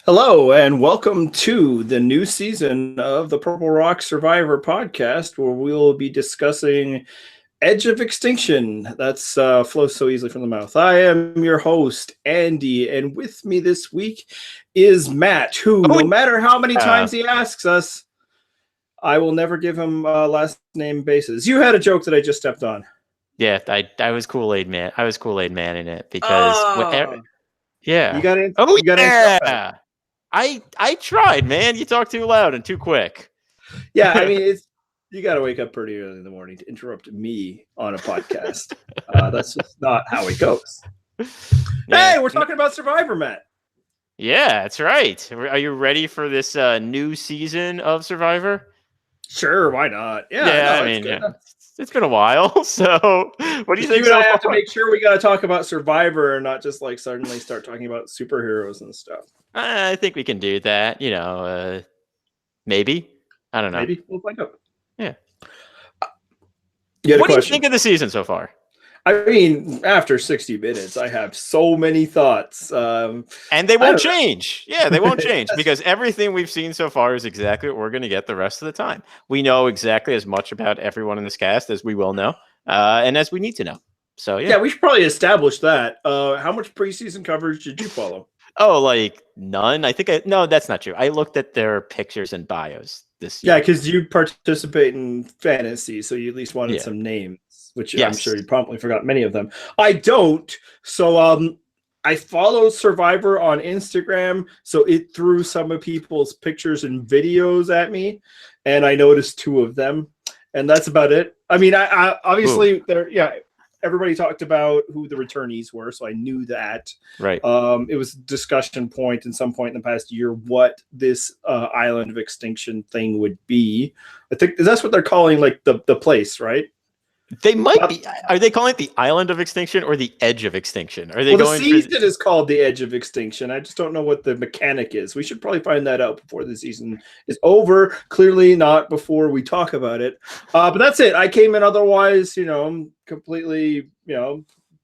Hello, and welcome to the new season of the Purple Rock Survivor podcast, where we will be discussing Edge of Extinction. That's flows so easily from the mouth. I am your host, Andy, and with me this week is Matt, who, no matter how many times he asks us, I will never give him last name basis. You had a joke that I just stepped on. Yeah, I was Kool-Aid Man. I was Kool-Aid Man in it because yeah. You got it. Oh, yeah. I tried, man. You talk too loud and too quick. Yeah, I mean, you got to wake up pretty early in the morning to interrupt me on a podcast. That's just not how it goes. Yeah. Hey, we're talking about Survivor, Matt. Yeah, that's right. Are you ready for this new season of Survivor? Sure, why not? Yeah, I mean, it's been a while. So, what do you think? You and I have to make sure we got to talk about Survivor and not just like suddenly start talking about superheroes and stuff. I think we can do that. Maybe. I don't know. Maybe we'll find out. Yeah. What do you think of the season so far? I mean, after 60 minutes, I have so many thoughts. And they won't change. Yeah, they won't change because everything we've seen so far is exactly what we're going to get the rest of the time. We know exactly as much about everyone in this cast as we will know and as we need to know. So, yeah. Yeah, we should probably establish that. How much preseason coverage did you follow? Oh, like none? No, that's not true. I looked at their pictures and bios this year. Yeah, because you participate in fantasy, so you at least wanted some names. Which I'm sure you probably forgot many of them. I don't. So I follow Survivor on Instagram, so it threw some of people's pictures and videos at me, and I noticed two of them, and that's about it. I mean, I obviously everybody talked about who the returnees were, so I knew that. Right. It was a discussion point in some point in the past year what this Island of Extinction thing would be. I think that's what they're calling like the place, right? They might be. Are they calling it the Island of Extinction or the Edge of Extinction? Are they going? The season is called the Edge of Extinction. I just don't know what the mechanic is. We should probably find that out before the season is over. Clearly not before we talk about it. But that's it. I came in otherwise, completely,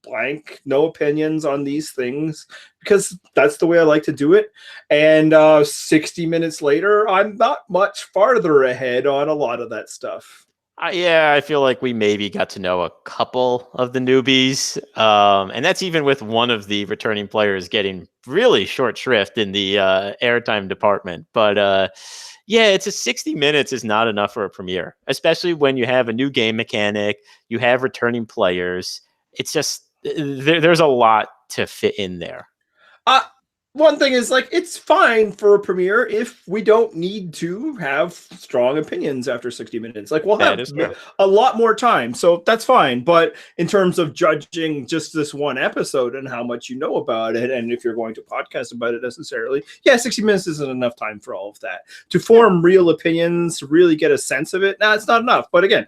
blank, no opinions on these things because that's the way I like to do it. And 60 minutes later, I'm not much farther ahead on a lot of that stuff. I feel like we maybe got to know a couple of the newbies. And that's even with one of the returning players getting really short shrift in the airtime department. But it's a 60 minutes is not enough for a premiere, especially when you have a new game mechanic, you have returning players. It's just there's a lot to fit in there. One thing is, like, it's fine for a premiere if we don't need to have strong opinions after 60 minutes. Like, we'll have a lot more time, so that's fine. But in terms of judging just this one episode and how much you know about it, and if you're going to podcast about it necessarily, 60 minutes isn't enough time for all of that. To form real opinions, really get a sense of it, it's not enough. But again,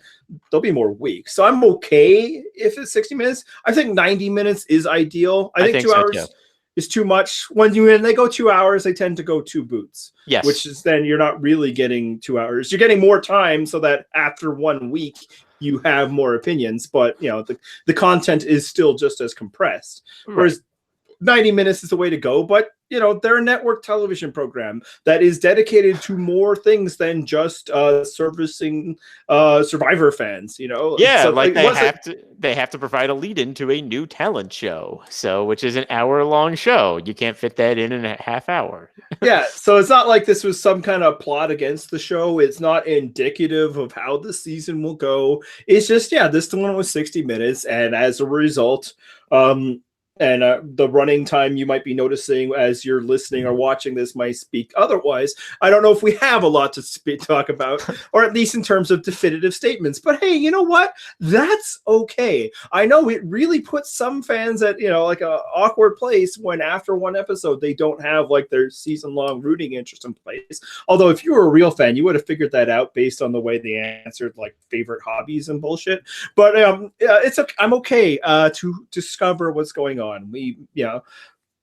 there'll be more weeks. So I'm okay if it's 60 minutes. I think 90 minutes is ideal. I think 2 hours... So, is too much. When they go 2 hours, they tend to go 2 boots. Yes. Which is then you're not really getting 2 hours. You're getting more time so that after 1 week you have more opinions, but the content is still just as compressed. Right. Whereas 90 minutes is the way to go, but they're a network television program that is dedicated to more things than just servicing Survivor fans, So, they have to provide a lead into a new talent show, which is an hour-long show. You can't fit that in a half hour. Yeah, so it's not like this was some kind of plot against the show. It's not indicative of how the season will go. It's just, this one was 60 minutes, and as a result, and the running time you might be noticing as you're listening or watching this might speak otherwise. I don't know if we have a lot to talk about, or at least in terms of definitive statements. But hey, you know what? That's okay. I know it really puts some fans at like a awkward place when after one episode they don't have like their season-long rooting interest in place. Although if you were a real fan, you would have figured that out based on the way they answered like favorite hobbies and bullshit. But I'm okay to discover what's going on.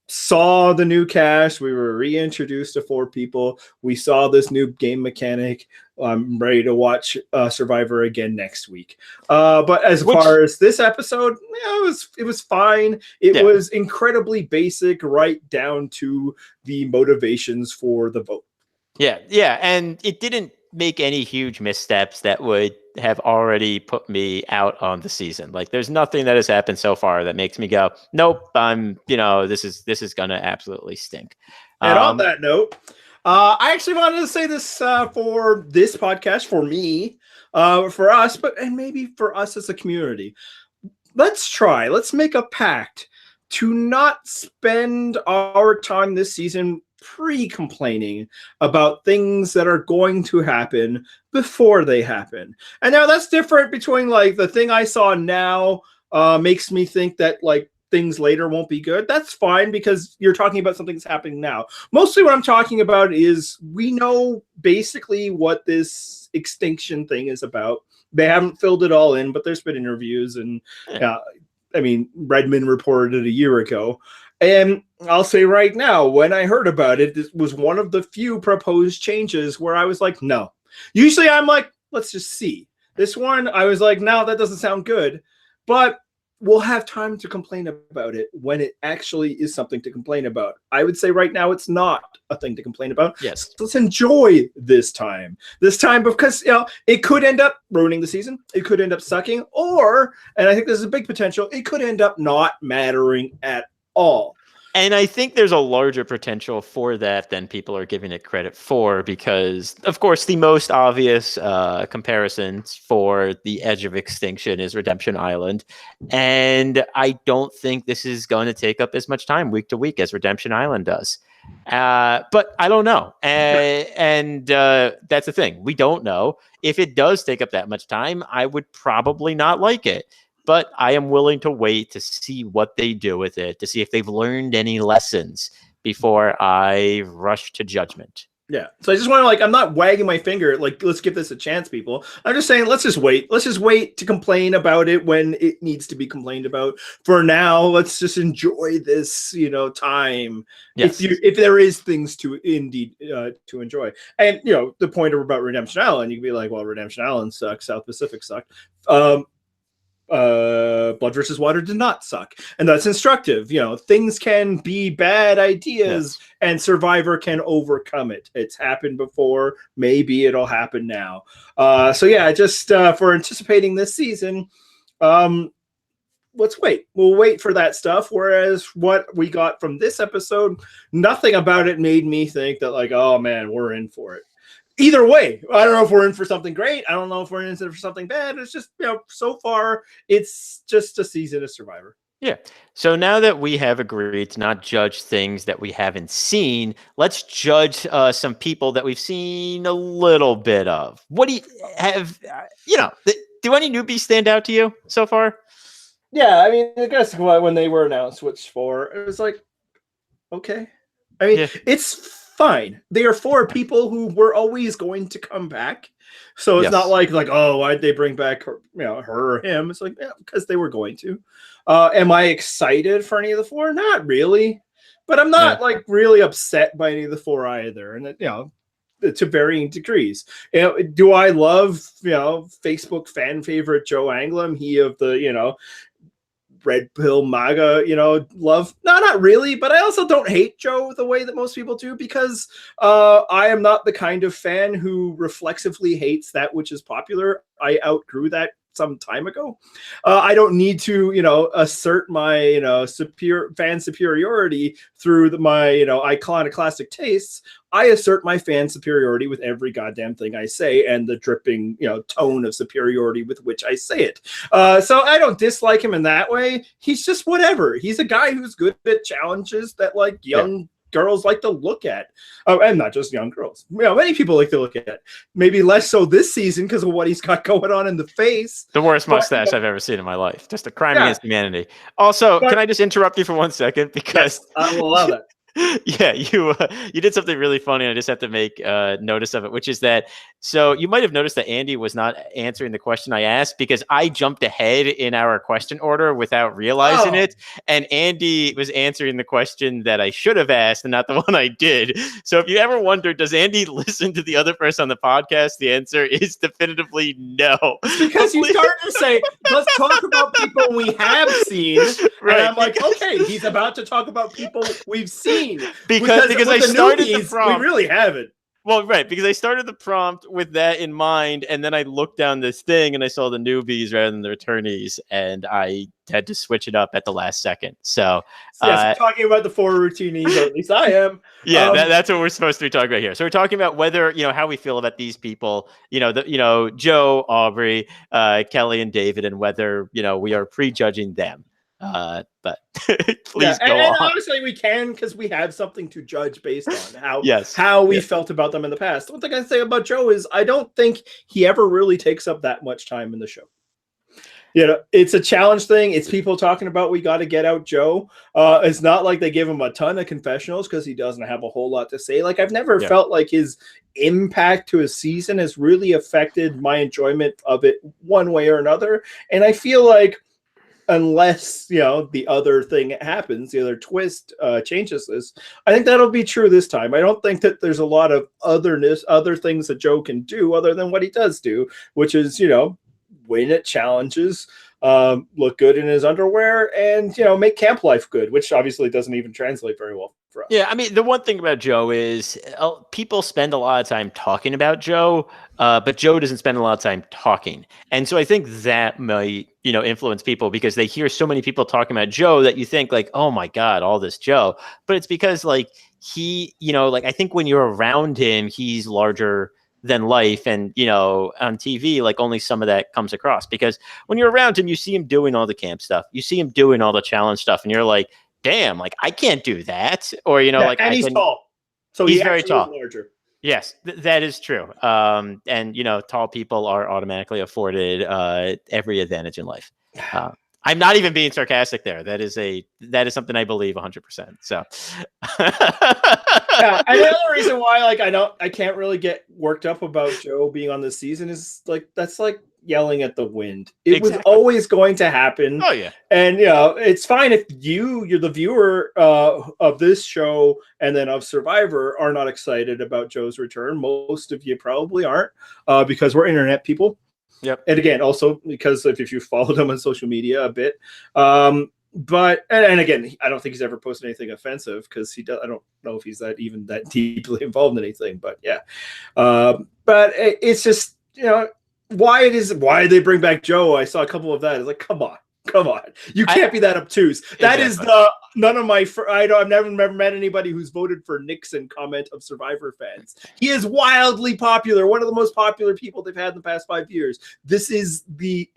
saw the new cast. We were reintroduced to 4 people. We saw this new game mechanic. I'm ready to watch Survivor again next week. But as far as this episode, yeah, it was fine. It was incredibly basic, right down to the motivations for the vote. Yeah, and it didn't make any huge missteps that would have already put me out on the season. Like, there's nothing that has happened so far that makes me go, nope, this is gonna absolutely stink. And on that note, I actually wanted to say this for this podcast, for me, for us, and maybe for us as a community. Let's make a pact to not spend our time this season pre-complaining about things that are going to happen before they happen. And now that's different between like the thing I saw now makes me think that like things later won't be good. That's fine because you're talking about something that's happening now. Mostly what I'm talking about is we know basically what this Extinction thing is about. They haven't filled it all in, but there's been interviews and I mean, Redmond reported it a year ago. And I'll say right now, when I heard about it, this was one of the few proposed changes where I was like, no. Usually I'm like, let's just see. This one, I was like, no, that doesn't sound good. But we'll have time to complain about it when it actually is something to complain about. I would say right now it's not a thing to complain about. Yes. So let's enjoy this time. This time because it could end up ruining the season. It could end up sucking, or, and I think there's a big potential, it could end up not mattering at all. And I think there's a larger potential for that than people are giving it credit for, because, of course, the most obvious comparisons for the edge of Extinction is Redemption Island. And I don't think this is going to take up as much time week to week as Redemption Island does. But I don't know. And that's the thing. We don't know. If it does take up that much time, I would probably not like it. But I am willing to wait to see what they do with it, to see if they've learned any lessons before I rush to judgment. Yeah. So I just want to, like, I'm not wagging my finger, like, let's give this a chance, people. I'm just saying, let's just wait. Let's just wait to complain about it when it needs to be complained about. For now, let's just enjoy this, time. Yes. If there is things to indeed to enjoy. And, the point about Redemption Island, you can be like, well, Redemption Island sucks. South Pacific sucked. Blood versus Water did not suck, and that's instructive. Things can be bad ideas, and Survivor can overcome it. It's happened before. Maybe it'll happen now. So yeah, just for anticipating this season, let's wait. We'll wait for that stuff. Whereas what we got from this episode, nothing about it made me think that, like, oh man, we're in for it. Either way, I don't know if we're in for something great. I don't know if we're in for something bad. It's just, so far, it's just a season of Survivor. Yeah. So now that we have agreed to not judge things that we haven't seen, let's judge some people that we've seen a little bit of. What do you have, do any newbies stand out to you so far? Yeah, I mean, I guess when they were announced which 4, it was like, okay. I mean, it's fine. They are 4 people who were always going to come back. So it's not like, oh, why'd they bring back her, her or him? It's like, because they were going to. Am I excited for any of the 4? Not really. But I'm not like really upset by any of the 4 either. And to varying degrees. Do I love, Facebook fan favorite Joe Anglim? He of the, Red Pill MAGA, love. No, not really, but I also don't hate Joe the way that most people do, because I am not the kind of fan who reflexively hates that which is popular. I outgrew that some time ago. I don't need to, assert my, fan superiority through my, iconoclastic tastes. I assert my fan superiority with every goddamn thing I say, and the dripping, tone of superiority with which I say it. So I don't dislike him in that way. He's just whatever. He's a guy who's good at challenges that, like, young girls like to look at. And not just young girls. Many people like to look at. Maybe less so this season because of what he's got going on in the face. The worst mustache I've ever seen in my life. Just a crime against humanity. Also, can I just interrupt you for 1 second? Because I will allow that. Yeah, you did something really funny. I just have to make notice of it, which is that so you might have noticed that Andy was not answering the question I asked because I jumped ahead in our question order without realizing Oh, it, and Andy was answering the question that I should have asked and not the one I did. So if you ever wonder, does Andy listen to the other person on the podcast? The answer is definitively no. it's because you started to say, let's talk about people we have seen. And Right, I'm like, okay, he's about to talk about people we've seen. because With I the started the newbies, we prompt. really haven't. Well, right, because I started the prompt with that in mind, and then I looked down this thing and I saw the newbies rather than the returnees, and I had to switch it up at the last second. So, So yes, we're talking about the 4 routinees, or at least I am. yeah, that's what we're supposed to be talking about here. So we're talking about whether how we feel about these people, Joe, Aubrey, Kelly, and David, and whether we are prejudging them. But Yeah, please go and on. honestly, we can because we have something to judge based on Yes. how we Yeah. felt about them in the past. One thing I say about Joe is I don't think he ever really takes up that much time in the show. It's a challenge thing. It's people talking about we got to get out Joe. It's not like they give him a ton of confessionals because he doesn't have a whole lot to say. Like I've never felt like his impact to his season has really affected my enjoyment of it one way or another. And I feel like unless the other thing happens, the other twist changes this, I think that'll be true this time. I don't think that there's a lot of other things that Joe can do other than what he does do, which is win at challenges, look good in his underwear, and make camp life good, which obviously doesn't even translate very well for us. Yeah, I mean, the one thing about Joe is people spend a lot of time talking about Joe, but Joe doesn't spend a lot of time talking. And so I think that might, influence people because they hear so many people talking about Joe that you think like, oh my God, all this Joe. But it's because like he, I think when you're around him, he's larger than life. And, on TV, like only some of that comes across because when you're around him, you see him doing all the camp stuff. You see him doing all the challenge stuff and you're like, damn, like I can't do that. Or, like and he's tall. So he's very tall. Larger. Yes, that is true. And tall people are automatically afforded every advantage in life. I'm not even being sarcastic there. That is something I believe 100%. So yeah, and the other reason why I can't really get worked up about Joe being on this season is that's like yelling at the wind. It was always going to happen. Oh yeah. And it's fine if you're the viewer of this show and then of Survivor are not excited about Joe's return. Most of you probably aren't because we're internet people. Yep. And again, also because if you follow them on social media a bit, but and again, I don't think he's ever posted anything offensive because I don't know if he's that deeply involved in anything. But yeah, but it's just why they bring back Joe. I saw a couple of that. It's like, come on, you can't be that obtuse. That is none of my. I've never met anybody who's voted for Nixon comment of Survivor fans. He is wildly popular, one of the most popular people they've had in the past 5 years. This is the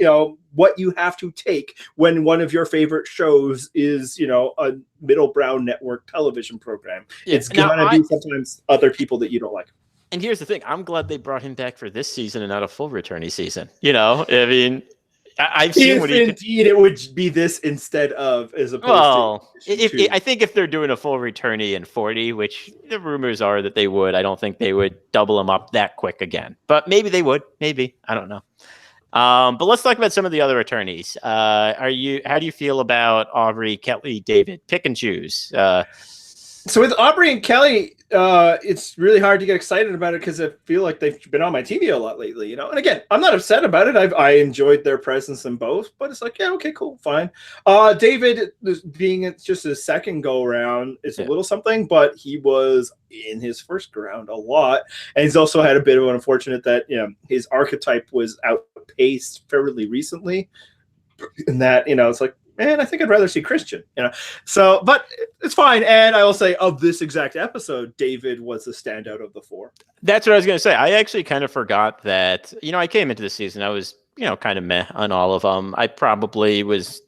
what you have to take when one of your favorite shows is a middle brown network television program. Yeah. It's gonna be sometimes other people that you don't like. And here's the thing: I'm glad they brought him back for this season and not a full returnee season. I mean. I've seen what indeed it would be this instead of as opposed to. I think if they're doing a full returnee in 40, which the rumors are that they would, I don't think they would double them up that quick again. But maybe they would. Maybe I don't know. But let's talk about some of the other returnees. How do you feel about Aubrey, Kelly, David? Pick and choose. So with Aubrey and Kelly, it's really hard to get excited about it because I feel like they've been on my TV a lot lately, And again, I'm not upset about it. I enjoyed their presence in both, but it's like, yeah, okay, cool, fine. David being just his second go around is a little something, but he was in his first go round a lot, and he's also had a bit of an unfortunate that his archetype was outpaced fairly recently, and that it's like. Man, I think I'd rather see Christian, So, but it's fine. And I will say, of this exact episode, David was the standout of the 4. That's what I was going to say. I actually kind of forgot that. I came into the season. I was, kind of meh on all of them. I probably was,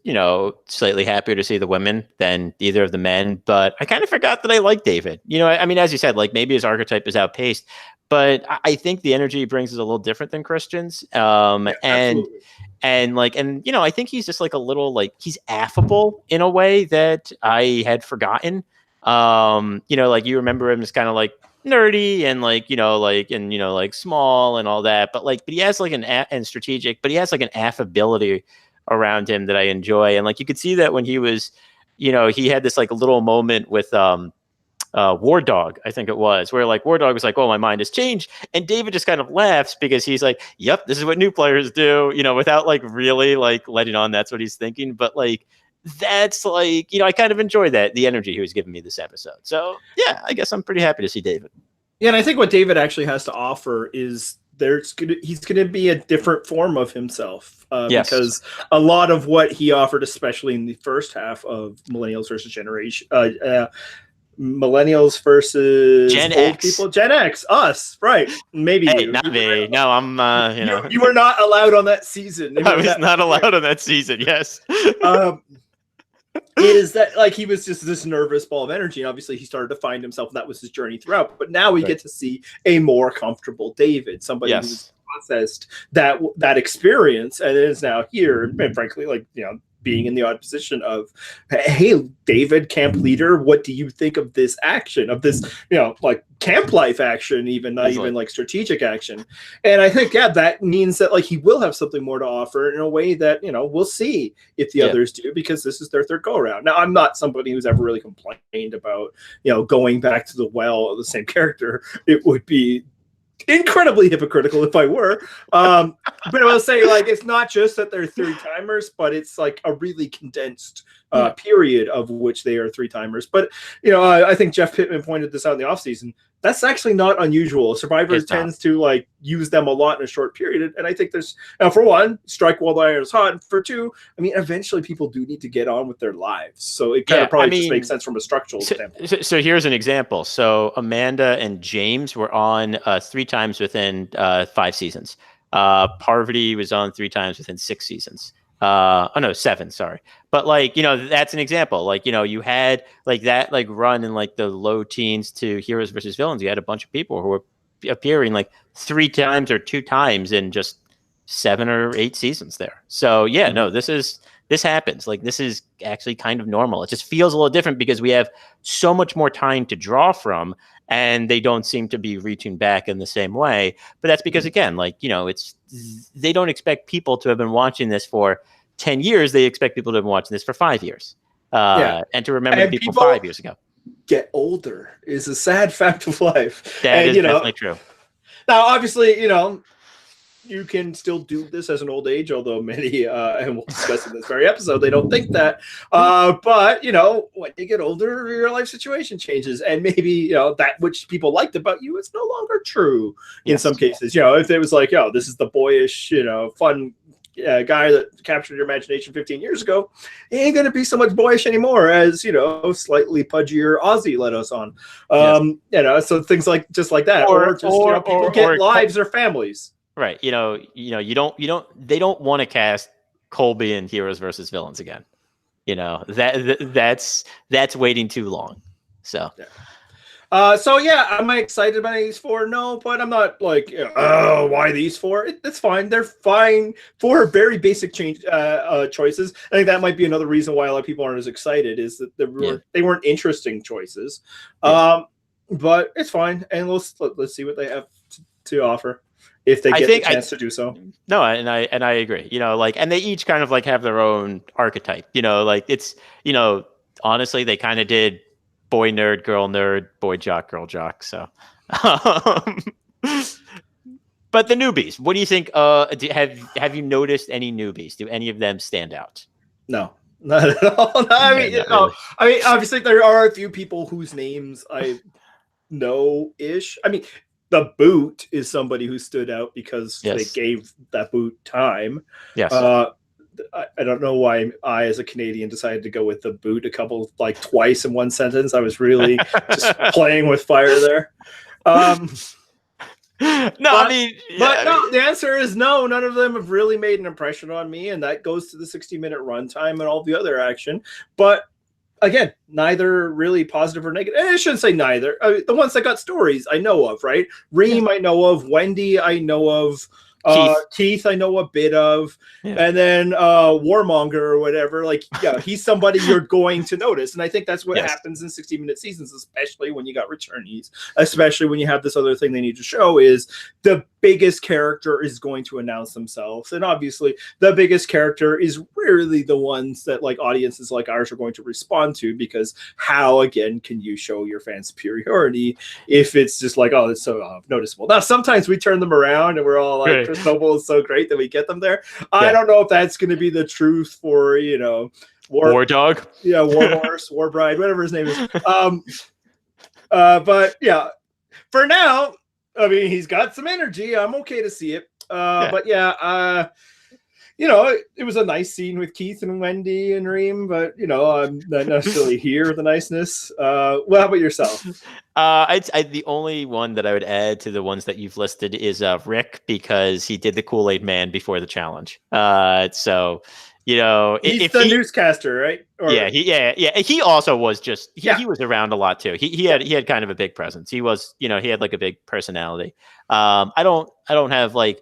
slightly happier to see the women than either of the men. But I kind of forgot that I like David. I mean, as you said, like maybe his archetype is outpaced, but I think the energy he brings is a little different than Christian's. Absolutely. And I think he's just like a little he's affable in a way that I had forgotten. Like you remember him as kind of like nerdy and like, like small and all that, but he has like and strategic, but he has like an affability around him that I enjoy. And like, you could see that when he was, he had this like little moment with, War Dog, I think it was, where like War Dog was like, "Oh, my mind has changed," and David just kind of laughs because he's like, "Yep, this is what new players do," without like really like letting on that's what he's thinking. But like, that's like, I kind of enjoy the energy he was giving me this episode. So yeah, I guess I'm pretty happy to see David. Yeah, and I think what David actually has to offer is he's gonna be a different form of himself, Yes. because a lot of what he offered, especially in the first half of Millennials versus Generation, Millennials versus Gen old X. people, Gen X, us, right? Maybe Hey, you. not me. No, I'm. You were not allowed on that season. I was not allowed on that season. Yes. Is that like he was just this nervous ball of energy, and obviously he started to find himself, and that was his journey throughout. But now we get to see a more comfortable David, somebody who's processed that experience and is now here, and frankly, like, being in the odd position of, hey, David, camp leader, what do you think of this action, of this, like camp life action, even not even like strategic action? And I think, that means that like he will have something more to offer in a way that, we'll see if the others do, because this is their third go around. Now, I'm not somebody who's ever really complained about, going back to the well of the same character. It would be incredibly hypocritical if I were. But I will say, like, it's not just that they're 3-timers, but it's like a really condensed period of which they are 3-timers. But, I think Jeff Pittman pointed this out in the offseason. That's actually not unusual. Survivor tends to like use them a lot in a short period. And I think there's, for one, strike while the iron is hot. And for two, I mean, eventually people do need to get on with their lives. So it kind of probably just makes sense from a structural standpoint. So here's an example. So Amanda and James were on 3 times within 5 seasons. Parvati was on 3 times within 6 seasons. 7, sorry. But like, that's an example. Like, you had like that like run in like the low teens to Heroes versus Villains. You had a bunch of people who were appearing like 3 times or 2 times in just 7 or 8 seasons there. So yeah, no, this happens. Like, this is actually kind of normal. It just feels a little different because we have so much more time to draw from, and they don't seem to be reaching back in the same way. But that's because, again, like, they don't expect people to have been watching this for 10 years. They expect people to have been watching this for 5 years. And to remember the people 5 years ago. Get older is a sad fact of life. That is definitely true. Now, obviously, you can still do this as an old age, although many, and we'll discuss in this very episode, they don't think that. But, when you get older, your life situation changes. And maybe, that which people liked about you is no longer true in some cases. If it was like, this is the boyish, fun guy that captured your imagination 15 years ago, it ain't going to be so much boyish anymore as, slightly pudgier Aussie let us on. So things like just like that. Or just, people get lives or families. Right. They don't want to cast Colby in Heroes versus Villains again. That's waiting too long. So, am I excited about these 4? No, but I'm not like, why these 4? It's fine. They're fine for very basic choices. I think that might be another reason why a lot of people aren't as excited, is that they weren't interesting choices. But it's fine. And let's see what they have to offer, if they get the chance to do so. No, and I agree. And they each kind of like have their own archetype. Like it's, honestly, they kind of did boy nerd, girl nerd, boy jock, girl jock. So, but the newbies, what do you think? Have you noticed any newbies? Do any of them stand out? No, not at all. No, I mean, obviously there are a few people whose names I know-ish. I mean, the Boot is somebody who stood out because they gave that Boot time. Yes. I don't know why I, as a Canadian, decided to go with the Boot twice in one sentence. I was really just playing with fire there. The answer is no. None of them have really made an impression on me, and that goes to the 60-minute runtime and all the other action. But again, neither really positive or negative. I shouldn't say neither. The ones that got stories I know of, right? Reem I know of. Wendy I know of. Keith. Keith, I know a bit of. Yeah. And then Warmonger or whatever. Like, yeah, he's somebody you're going to notice. And I think that's what Yes. happens in 60-minute seasons, especially when you got returnees, especially when you have this other thing they need to show is the biggest character is going to announce themselves. And obviously the biggest character is rarely the ones that like audiences like ours are going to respond to, because how again can you show your fans superiority if it's just like, oh, it's so noticeable. Now sometimes we turn them around and we're all like, Chris Noble is so great that we get them there. I don't know if that's going to be the truth for, you know, War Dog. Yeah, Warhorse, War Bride, whatever his name is. But yeah, for now, I mean, he's got some energy. I'm okay to see it. But yeah, you know, it was a nice scene with Keith and Wendy and Reem, but you know, I'm not necessarily here the niceness. Well, how about yourself? The only one that I would add to the ones that you've listed is Rick, because he did the Kool-Aid Man before the challenge. So, you know, he's the newscaster, right? Or, yeah. He also was just he was around a lot too. He had kind of a big presence. He was, you know, he had like a big personality. I don't have like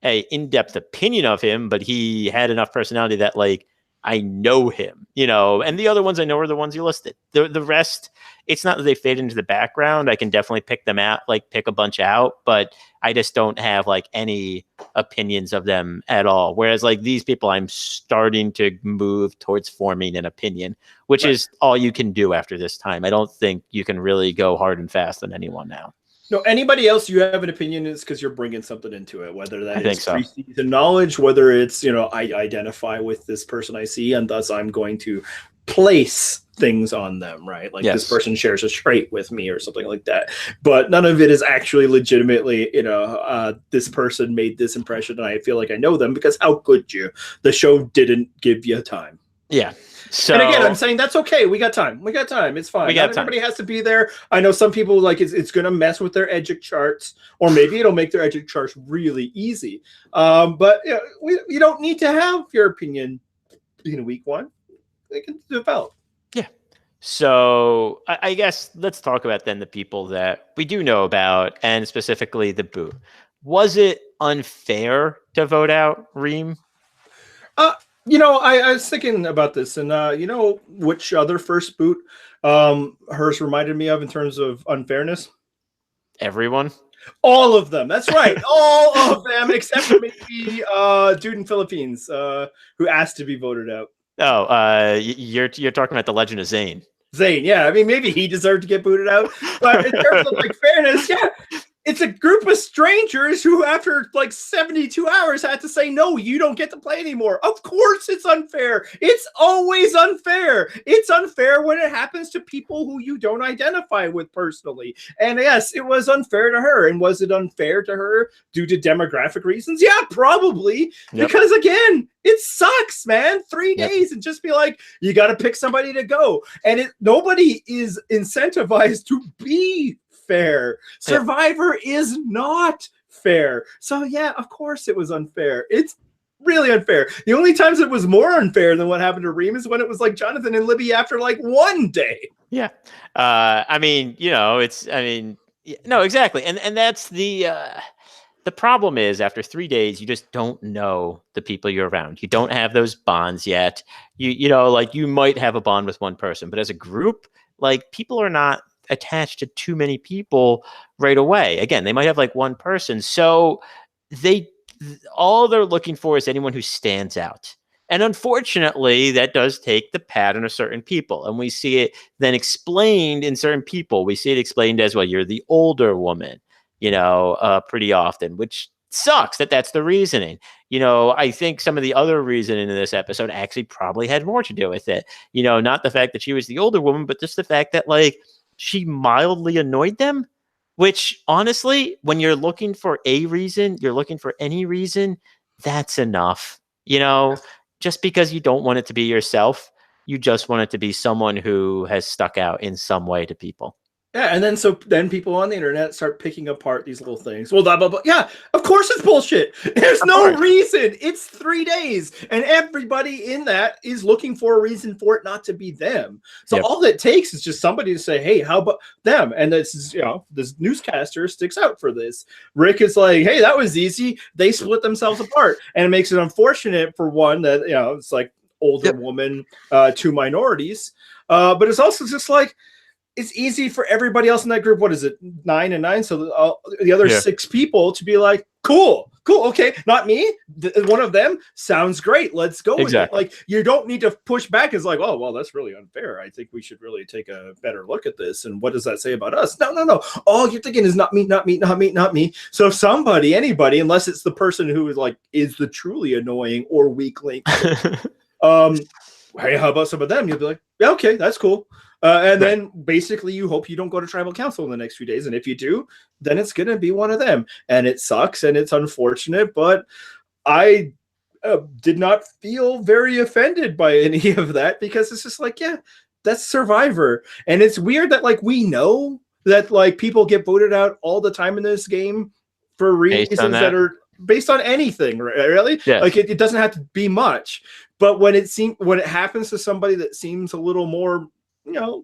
a in-depth opinion of him, but he had enough personality that like I know him, you know, and the other ones I know are the ones you listed. The rest, it's not that they fade into the background. I can definitely pick them out, like pick a bunch out, but I just don't have like any opinions of them at all. Whereas like these people, I'm starting to move towards forming an opinion, which is all you can do after this time. I don't think you can really go hard and fast on anyone now. No, anybody else you have an opinion is because you're bringing something into it, whether that is so. Preseason knowledge, whether it's, you know, I identify with this person I see and thus I'm going to place things on them, right? Like this person shares a trait with me or something like that. But none of it is actually legitimately, you know, this person made this impression and I feel like I know them, because how could you? The show didn't give you time. Yeah. So, and again, I'm saying that's okay. We got time. It's fine. Not everybody has to be there. I know some people like it's going to mess with their edgic charts, or maybe it'll make their edgic charts really easy. But you know, you don't need to have your opinion in week one. They can develop. Yeah. So I guess let's talk about then the people that we do know about, and specifically the boot. Was it unfair to vote out Reem? You know, I was thinking about this, and you know which other first boot hers reminded me of in terms of unfairness? Everyone. All of them. That's right. All of them, except for maybe dude in Philippines who asked to be voted out. Oh, you're talking about the Legend of Zane. Zane, yeah. I mean, maybe he deserved to get booted out, but in terms of like fairness, yeah. It's a group of strangers who, after like 72 hours, had to say, no, you don't get to play anymore. Of course it's unfair. It's always unfair. It's unfair when it happens to people who you don't identify with personally. And yes, it was unfair to her. And was it unfair to her due to demographic reasons? Yeah, probably. Yep. Because again, it sucks, man. 3 days and just be like, you got to pick somebody to go. And nobody is incentivized to be fair. Survivor is not fair. So yeah, of course it was unfair. It's really unfair. The only times it was more unfair than what happened to Reem is when it was like Jonathan and Libby after like 1 day. Yeah. I mean, you know, no, exactly. And that's the problem is after 3 days, you just don't know the people you're around. You don't have those bonds yet. You know, like you might have a bond with one person, but as a group, like people are not attached to too many people right away. Again, they might have like one person. So all they're looking for is anyone who stands out. And unfortunately, that does take the pattern of certain people. And we see it then explained in certain people. We see it explained as, well, you're the older woman, you know, pretty often, which sucks that's the reasoning. You know, I think some of the other reasoning in this episode actually probably had more to do with it. You know, not the fact that she was the older woman, but just the fact that like she mildly annoyed them, which honestly, when you're looking for a reason, you're looking for any reason, that's enough. You know, just because you don't want it to be yourself, you just want it to be someone who has stuck out in some way to people. Yeah, and then people on the internet start picking apart these little things. Well, blah blah blah. Yeah, of course it's bullshit. There's Of no course. reason. It's 3 days, and everybody in that is looking for a reason for it not to be them. So Yep. all it takes is just somebody to say, "Hey, how about them?" And this, this newscaster sticks out for this. Rick is like, "Hey, that was easy. They split themselves apart," and it makes it unfortunate for one that it's like older woman, two minorities, but it's also just like. It's easy for everybody else in that group. What is it, 9 and 9? So the other 6 people to be like, cool, okay, not me. One of them sounds great. Let's go with it. Like, you don't need to push back. It's like, oh, well, that's really unfair. I think we should really take a better look at this. And what does that say about us? No. All you're thinking is not me. So somebody, anybody, unless it's the person who is the truly annoying or weak link. Hey, how about some of them? You'll be like, yeah, okay, that's cool. And then basically you hope you don't go to tribal council in the next few days. And if you do, then it's going to be one of them. And it sucks and it's unfortunate, but I did not feel very offended by any of that because it's just like, yeah, that's Survivor. And it's weird that we know that people get voted out all the time in this game for reasons that are based on anything, really. Yes. It doesn't have to be much, but when it happens to somebody that seems a little more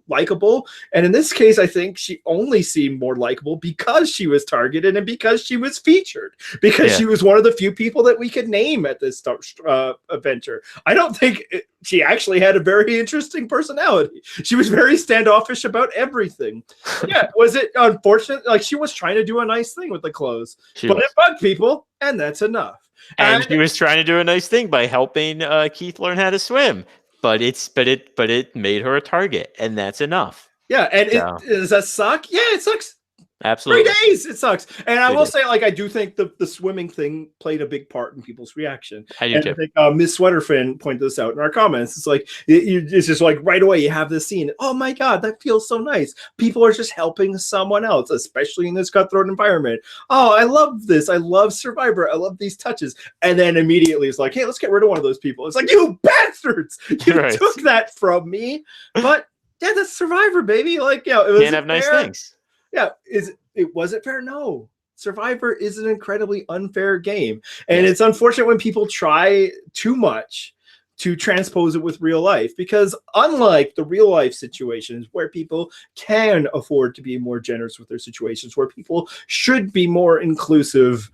likable, and in this case I think she only seemed more likable because she was targeted and because she was featured, because she was one of the few people that we could name at this adventure. I don't think she actually had a very interesting personality. She was very standoffish about everything. Yeah, was it unfortunate? She was trying to do a nice thing with the clothes, but it bugged people, and that's enough. And she was trying to do a nice thing by helping Keith learn how to swim. But it made her a target, and that's enough. Yeah, and does that suck? Yeah, it sucks. Absolutely. 3 days, it sucks. And I will say, I do think the swimming thing played a big part in people's reaction. I do too. I think Miss Sweaterfin pointed this out in our comments. It's like, it's just like right away you have this scene. Oh my God, that feels so nice. People are just helping someone else, especially in this cutthroat environment. Oh, I love this. I love Survivor. I love these touches. And then immediately it's like, hey, let's get rid of one of those people. It's like, you bastards! You took that from me. But yeah, that's Survivor, baby. It was can't have nice things. Yeah, was it fair? No. Survivor is an incredibly unfair game. And it's unfortunate when people try too much to transpose it with real life, because unlike the real life situations where people can afford to be more generous with their situations, where people should be more inclusive,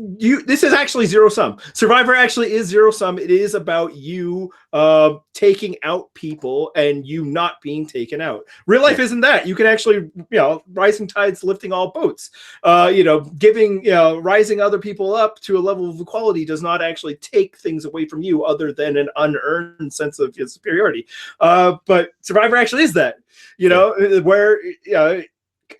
this is actually zero sum. Survivor actually is zero sum. It is about you taking out people and you not being taken out. Real life isn't that. You can actually, rising tides lifting all boats. Rising other people up to a level of equality does not actually take things away from you other than an unearned sense of superiority. But Survivor actually is that, where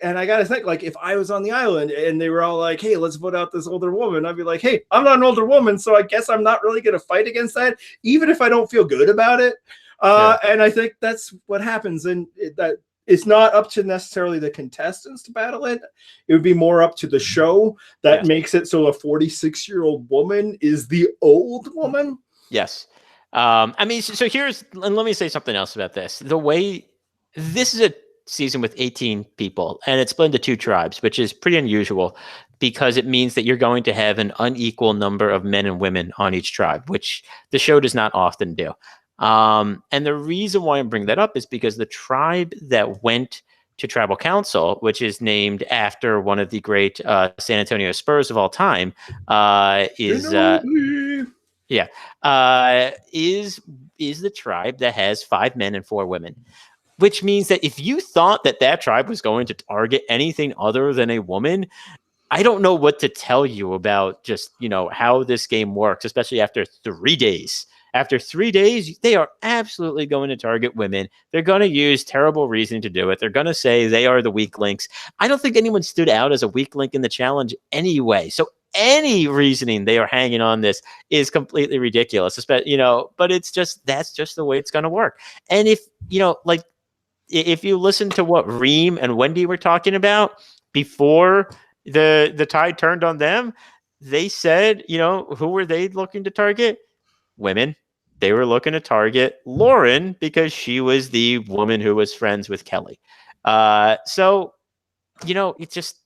and I gotta think, if I was on the island and they were all like, hey, let's vote out this older woman, I'd be like, hey, I'm not an older woman, so I guess I'm not really gonna fight against that, even if I don't feel good about it. And I think that's what happens, and that it's not up to necessarily the contestants to battle it. It would be more up to the show that makes it so a 46-year-old woman is the old woman. Yes. I mean, so and let me say something else about this. The way this is a season with 18 people, and it's split into 2 tribes, which is pretty unusual because it means that you're going to have an unequal number of men and women on each tribe, which the show does not often do. And the reason why I'm bringing that up is because the tribe that went to tribal council, which is named after one of the great San Antonio Spurs of all time, is the tribe that has 5 men and 4 women. Which means that if you thought that tribe was going to target anything other than a woman, I don't know what to tell you about just, how this game works, especially after 3 days. After 3 days, they are absolutely going to target women. They're going to use terrible reasoning to do it. They're going to say they are the weak links. I don't think anyone stood out as a weak link in the challenge anyway. So any reasoning they are hanging on this is completely ridiculous, but that's just the way it's going to work. And if you listen to what Reem and Wendy were talking about before the tide turned on them, they said, who were they looking to target? Women. They were looking to target Lauren because she was the woman who was friends with Kelly. So, it's just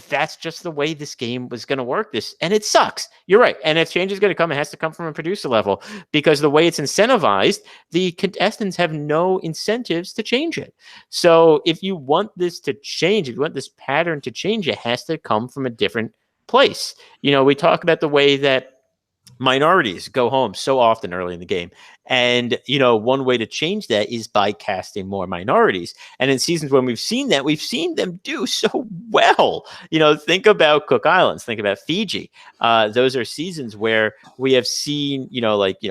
that's just the way this game was going to work. And it sucks. You're right. And if change is going to come, it has to come from a producer level, because the way it's incentivized, the contestants have no incentives to change it. So if you want this to change, if you want this pattern to change, it has to come from a different place. We talk about the way that minorities go home so often early in the game. And, one way to change that is by casting more minorities. And in seasons when we've seen that, we've seen them do so well. Think about Cook Islands, think about Fiji. Those are seasons where we have seen,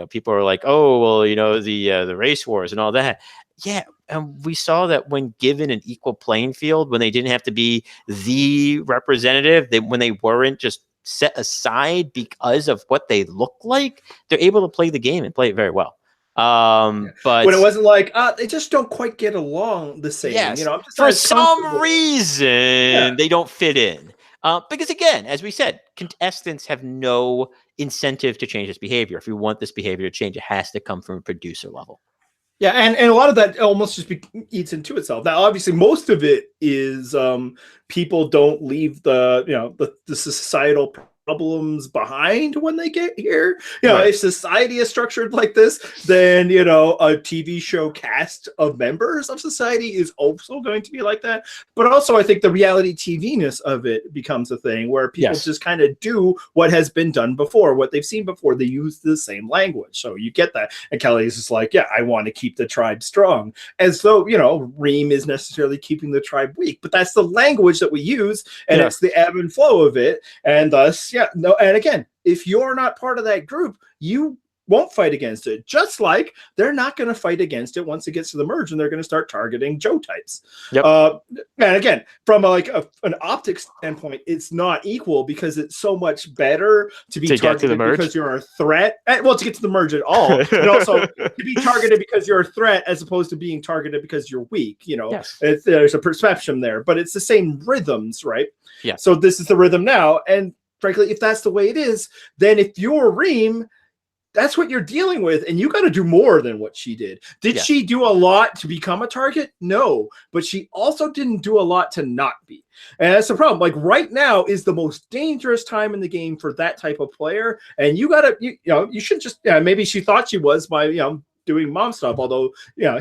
people are like, oh, well, the race wars and all that. Yeah. And we saw that when given an equal playing field, when they didn't have to be the representative, when they weren't just set aside because of what they look like, they're able to play the game and play it very well. But when it wasn't like they just don't quite get along the same. Yes, I'm just for some reason they don't fit in. Because again, as we said, contestants have no incentive to change this behavior. If you want this behavior to change, it has to come from a producer level. Yeah, and a lot of that almost just eats into itself. Now, obviously, most of it is people don't leave the societal problems behind when they get here. Right. If society is structured like this, then a TV show cast of members of society is also going to be like that. But also, I think the reality TV-ness of it becomes a thing where people just kind of do what has been done before, what they've seen before. They use the same language, so you get that. And Kelly's just like, yeah, I want to keep the tribe strong, as though Reem is necessarily keeping the tribe weak, but that's the language that we use, and it's the ebb and flow of it, and thus. Yeah, no, and again, if you're not part of that group, you won't fight against it. Just like they're not going to fight against it once it gets to the merge, and they're going to start targeting Joe types. Yep. And again, from an optics standpoint, it's not equal because it's so much better to be targeted because you're a threat. Well, to get to the merge at all, and also to be targeted because you're a threat as opposed to being targeted because you're weak. There's a perception there, but it's the same rhythms, right? Yeah. So this is the rhythm now, and frankly, if that's the way it is, then if you're Reem, that's what you're dealing with, and you got to do more than what she did. Did she do a lot to become a target? No, but she also didn't do a lot to not be. And that's the problem. Like right now is the most dangerous time in the game for that type of player, and you got to, you should just, maybe she thought she was by, doing mom stuff, although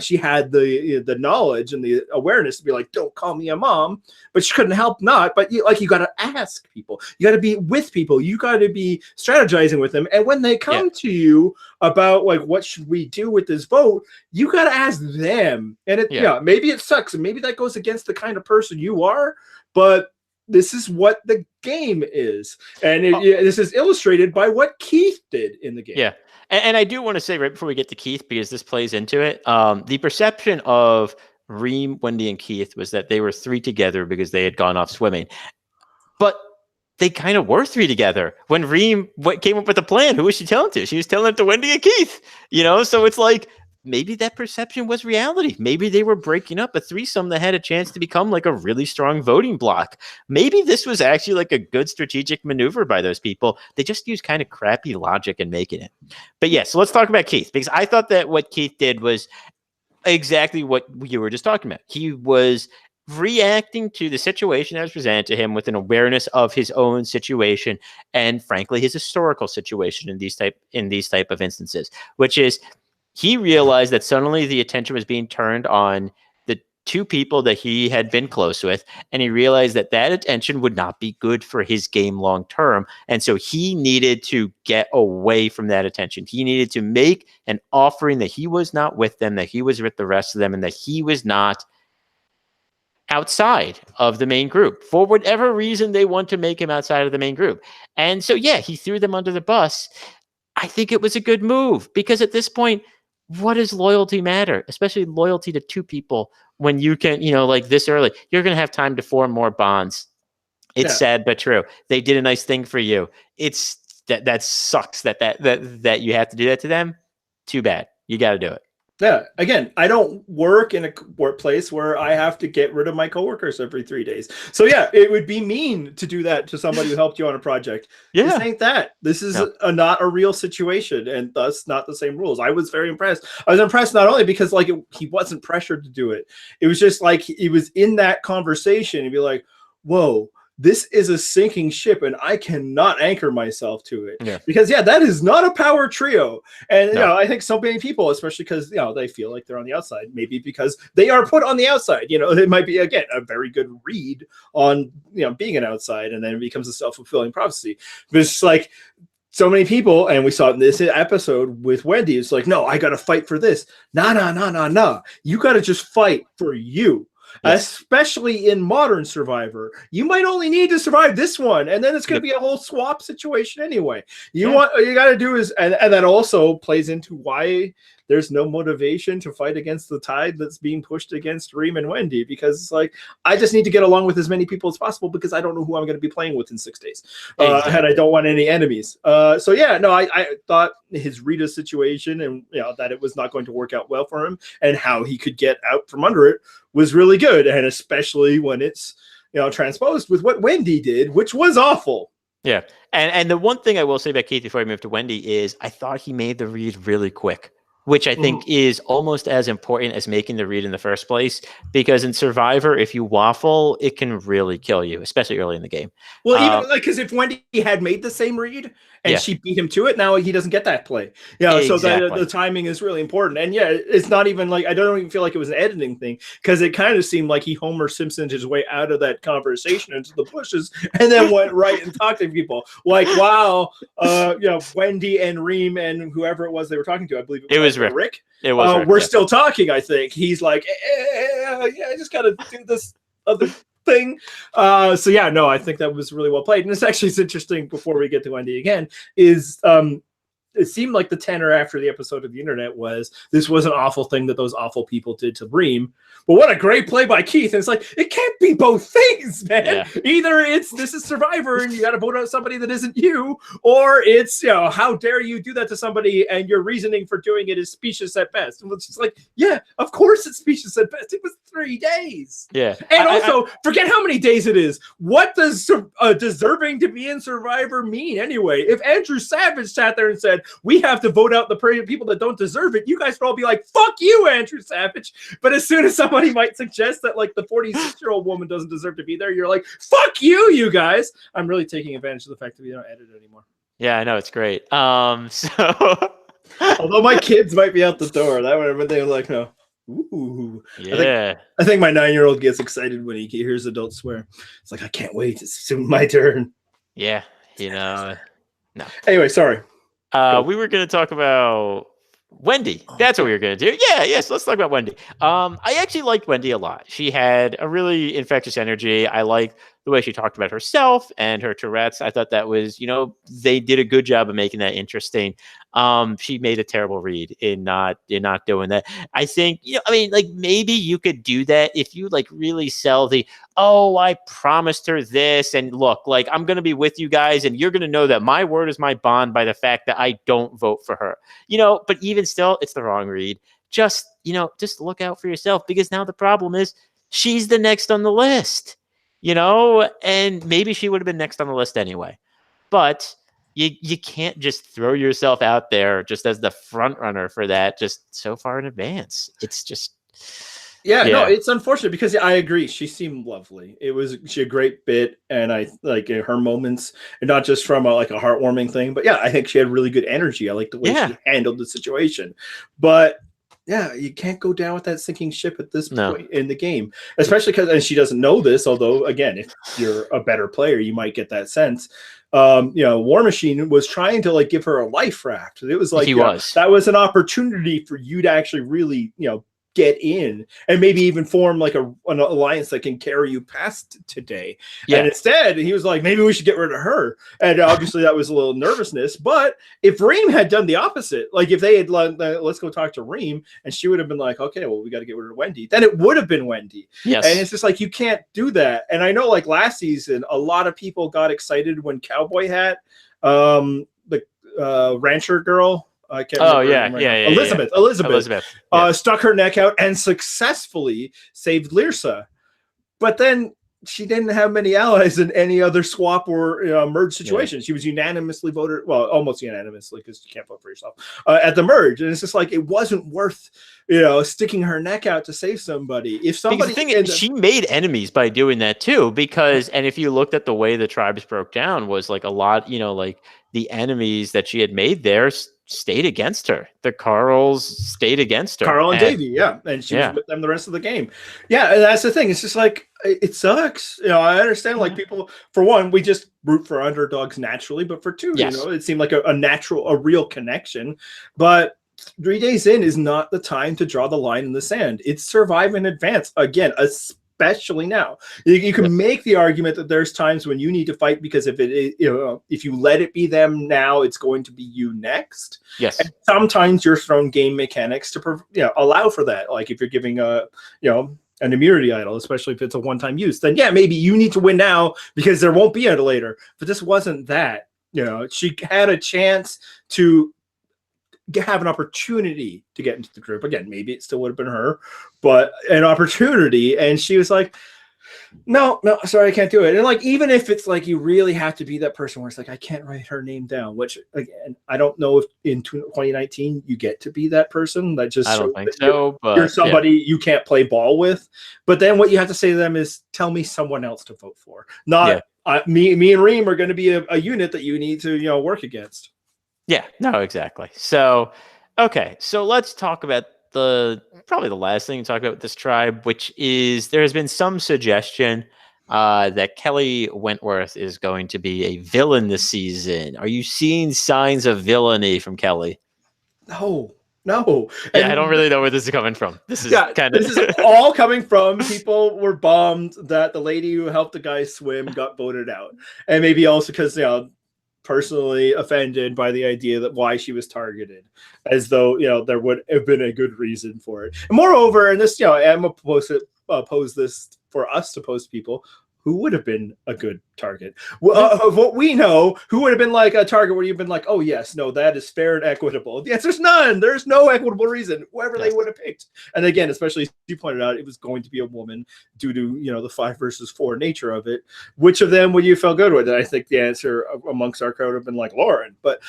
she had the knowledge and the awareness to be like, don't call me a mom, but she couldn't help not. But you got to ask people, you got to be with people, you got to be strategizing with them, and when they come to you about like what should we do with this vote, you got to ask them. And maybe it sucks, and maybe that goes against the kind of person you are, but this is what the game is, and this is illustrated by what Keith did in the game. Yeah. And I do want to say right before we get to Keith, because this plays into it, the perception of Reem, Wendy, and Keith was that they were three together because they had gone off swimming. But they kind of were three together. When Reem came up with a plan, who was she telling to? She was telling it to Wendy and Keith. So it's like, maybe that perception was reality. Maybe they were breaking up a threesome that had a chance to become like a really strong voting block. Maybe this was actually like a good strategic maneuver by those people. They just used kind of crappy logic in making it. But so let's talk about Keith, because I thought that what Keith did was exactly what you were just talking about. He was reacting to the situation that was presented to him with an awareness of his own situation and frankly his historical situation in these type of instances, which is he realized that suddenly the attention was being turned on the two people that he had been close with, and he realized that attention would not be good for his game long term. And so he needed to get away from that attention. He needed to make an offering that he was not with them, that he was with the rest of them, and that he was not outside of the main group for whatever reason they want to make him outside of the main group. And so, he threw them under the bus. I think it was a good move, because at this point, what does loyalty matter? Especially loyalty to two people when you can, like this early, you're going to have time to form more bonds. It's sad, but true. They did a nice thing for you. It's that sucks that you have to do that to them. Too bad. You got to do it. Yeah. Again, I don't work in a workplace where I have to get rid of my coworkers every 3 days. So yeah, it would be mean to do that to somebody who helped you on a project. This Yeah. ain't that. This is No. not a real situation, and thus not the same rules. I was very impressed. I was impressed not only because like he wasn't pressured to do it. It was just like he was in that conversation and be like, "Whoa, this is a sinking ship and I cannot anchor myself to it." Yeah. Because yeah, that is not a power trio. And you No. know, I think so many people, especially because you know they feel like they're on the outside, maybe because they are put on the outside. You know, it might be again a very good read on being an outside, and then it becomes a self-fulfilling prophecy. But it's like so many people, and we saw it in this episode with Wendy. It's like, no, I got to fight for this. Nah. You got to just fight for you. Yes. Especially in modern Survivor, you might only need to survive this one, and then it's going to be a whole swap situation anyway. What you got to do is, and that also plays into why there's no motivation to fight against the tide that's being pushed against Reem and Wendy, because it's like, I just need to get along with as many people as possible because I don't know who I'm going to be playing with in 6 days. Exactly. And I don't want any enemies. So yeah, no, I thought his Rita situation and that it was not going to work out well for him and how he could get out from under it was really good. And especially when it's, transposed with what Wendy did, which was awful. Yeah. And the one thing I will say about Keith before I move to Wendy is I thought he made the read really quick, which I think is almost as important as making the read in the first place, because in Survivor, if you waffle, it can really kill you, especially early in the game. Well, even because if Wendy had made the same read and she beat him to it, now he doesn't get that play. So the timing is really important. And yeah, it's not even like, I don't even feel like it was an editing thing, because it kind of seemed like he Homer Simpsoned his way out of that conversation into the bushes and then went right and talked to people. Like, wow, Wendy and Reem and whoever it was they were talking to, I believe it was Rick. It was Rick, we're still talking, I think. He's like, I just got to do this other thing. So yeah, no, I think that was really well played. And it's interesting, before we get to Wendy again, is it seemed like the tenor after the episode of the internet was, this was an awful thing that those awful people did to Reem. But what a great play by Keith. And it's like, it can't be both things, man. Yeah. Either this is Survivor and you got to vote out somebody that isn't you, or it's, how dare you do that to somebody and your reasoning for doing it is specious at best. And it's just like, yeah, of course it's specious at best. It was 3 days. Yeah. And also, forget how many days it is. What does deserving to be in Survivor mean anyway? If Andrew Savage sat there and said, we have to vote out the people that don't deserve it, you guys would all be like, fuck you, Andrew Savage. But as soon as somebody might suggest that like the 46-year-old woman doesn't deserve to be there, you're like, fuck you guys. I'm really taking advantage of the fact that we don't edit it anymore. Yeah, I know, it's great. Although my kids might be out the door, that would have been, they were like, no. Ooh. Yeah. I think my 9-year-old gets excited when he hears adults swear. It's like, I can't wait. It's soon my turn. Yeah, no. Anyway, sorry. We were going to talk about Wendy. That's what we were going to do. Yeah, yes, let's talk about Wendy. I actually liked Wendy a lot. She had a really infectious energy. I liked the way she talked about herself and her Tourette's. I thought that was, they did a good job of making that interesting. She made a terrible read in not doing that. I think, maybe you could do that if you really sell I promised her this, and look, I'm going to be with you guys, and you're going to know that my word is my bond by the fact that I don't vote for her, but even still, it's the wrong read. Just look out for yourself, because now the problem is she's the next on the list, and maybe she would have been next on the list anyway, but you can't just throw yourself out there just as the front runner for that just so far in advance. It's just no, it's unfortunate, because I agree. She seemed lovely. She had a great bit, and I like her moments, and not just from a heartwarming thing, but yeah, I think she had really good energy. I like the way she handled the situation. But yeah, you can't go down with that sinking ship at this point in the game, especially because, and she doesn't know this, although again, if you're a better player, you might get that sense. War Machine was trying to give her a life raft. It was like that was an opportunity for you to actually really, get in and maybe even form an alliance that can carry you past today. Yeah. And instead he was like, maybe we should get rid of her. And obviously that was a little nervousness, but if Reem had done the opposite, if they had let's go talk to Reem, and she would have been like, okay, well, we got to get rid of Wendy, then it would have been Wendy. Yes. And it's just you can't do that. And I know last season, a lot of people got excited when Cowboy Hat, the rancher girl, I can't Oh remember her yeah, name right yeah, now. yeah, yeah, yeah. Elizabeth, Yeah. stuck her neck out and successfully saved Lyrsa. But then she didn't have many allies in any other swap or merge situation. She was unanimously voted, well, almost unanimously, because you can't vote for yourself at the merge. And it's just like it wasn't worth sticking her neck out to save somebody. If Because somebody the thing is, she made enemies by doing that too. Because, and if you looked at the way the tribes broke down, was like a lot, like the enemies that she had made there stayed against her. The Carls stayed against her. Carl and Davy, yeah, and she was with them the rest of the game. Yeah, and that's the thing. It's just like it sucks. I understand. Like people, for one, we just root for underdogs naturally, but for two, it seemed like a real connection. But 3 days in is not the time to draw the line in the sand. It's survive and advance again, especially now. You can make the argument that there's times when you need to fight because if you let it be them now, it's going to be you next. Yes. And sometimes you're thrown game mechanics to allow for that. Like if you're giving an immunity idol, especially if it's a one-time use, then maybe you need to win now because there won't be it later. But this wasn't that. She had a chance to have an opportunity to get into the group again. Maybe it still would have been her, but an opportunity, and she was like, no, sorry, I can't do it. And like, even if it's like you really have to be that person where it's like I can't write her name down, which again, I don't know if in 2019 you get to be that person. That just I don't think so. You're somebody you can't play ball with. But then what you have to say to them is, tell me someone else to vote for. Not me and Reem are going to be a unit that you need to work against. Yeah, no, exactly. So, okay, so let's talk about probably the last thing to talk about with this tribe, which is there has been some suggestion that Kelly Wentworth is going to be a villain this season. Are you seeing signs of villainy from Kelly? No. Yeah, I don't really know where this is coming from. This is this is all coming from people were bummed that the lady who helped the guy swim got voted out, and maybe also because personally offended by the idea that why she was targeted, as though there would have been a good reason for it. And moreover, and this I'm supposed to pose this for us to pose to people, who would have been a good target of what we know, who would have been like a target where you've been like, oh yes, no, that is fair and equitable. The answer is none. There's no equitable reason, whoever they would have picked. And again, especially as you pointed out, it was going to be a woman due to the 5 versus 4 nature of it. Which of them would you feel good with? And I think the answer amongst our crowd would have been like Lauren, but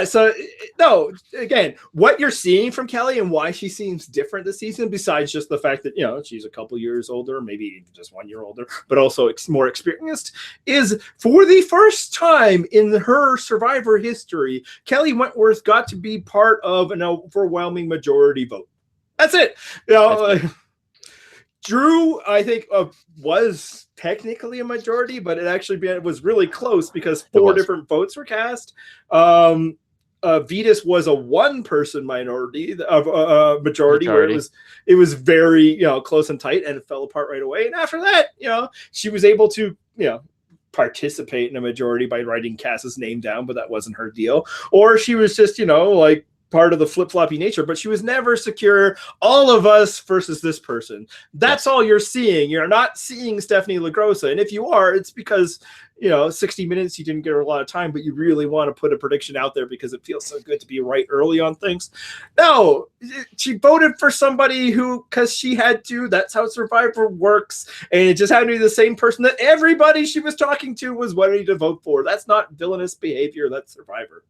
so no, again, what you're seeing from Kelly and why she seems different this season, besides just the fact that she's a couple years older, maybe just 1 year older, but also more experienced, is for the first time in her Survivor history, Kelly Wentworth got to be part of an overwhelming majority vote. That's it. Drew, I think, was technically a majority, but it was really close because 4 different votes were cast. Vetus was a 1-person minority of majority, where it was very close and tight, and it fell apart right away. And after that, she was able to participate in a majority by writing Cass's name down, but that wasn't her deal. Or she was just like part of the flip-floppy nature, but she was never secure. All of us versus this person. That's all you're seeing. You're not seeing Stephanie LaGrossa. And if you are, it's because 60 minutes, you didn't get her a lot of time, but you really want to put a prediction out there because it feels so good to be right early on things. No, she voted for somebody because she had to. That's how Survivor works. And it just happened to be the same person that everybody she was talking to was ready to vote for. That's not villainous behavior. That's Survivor.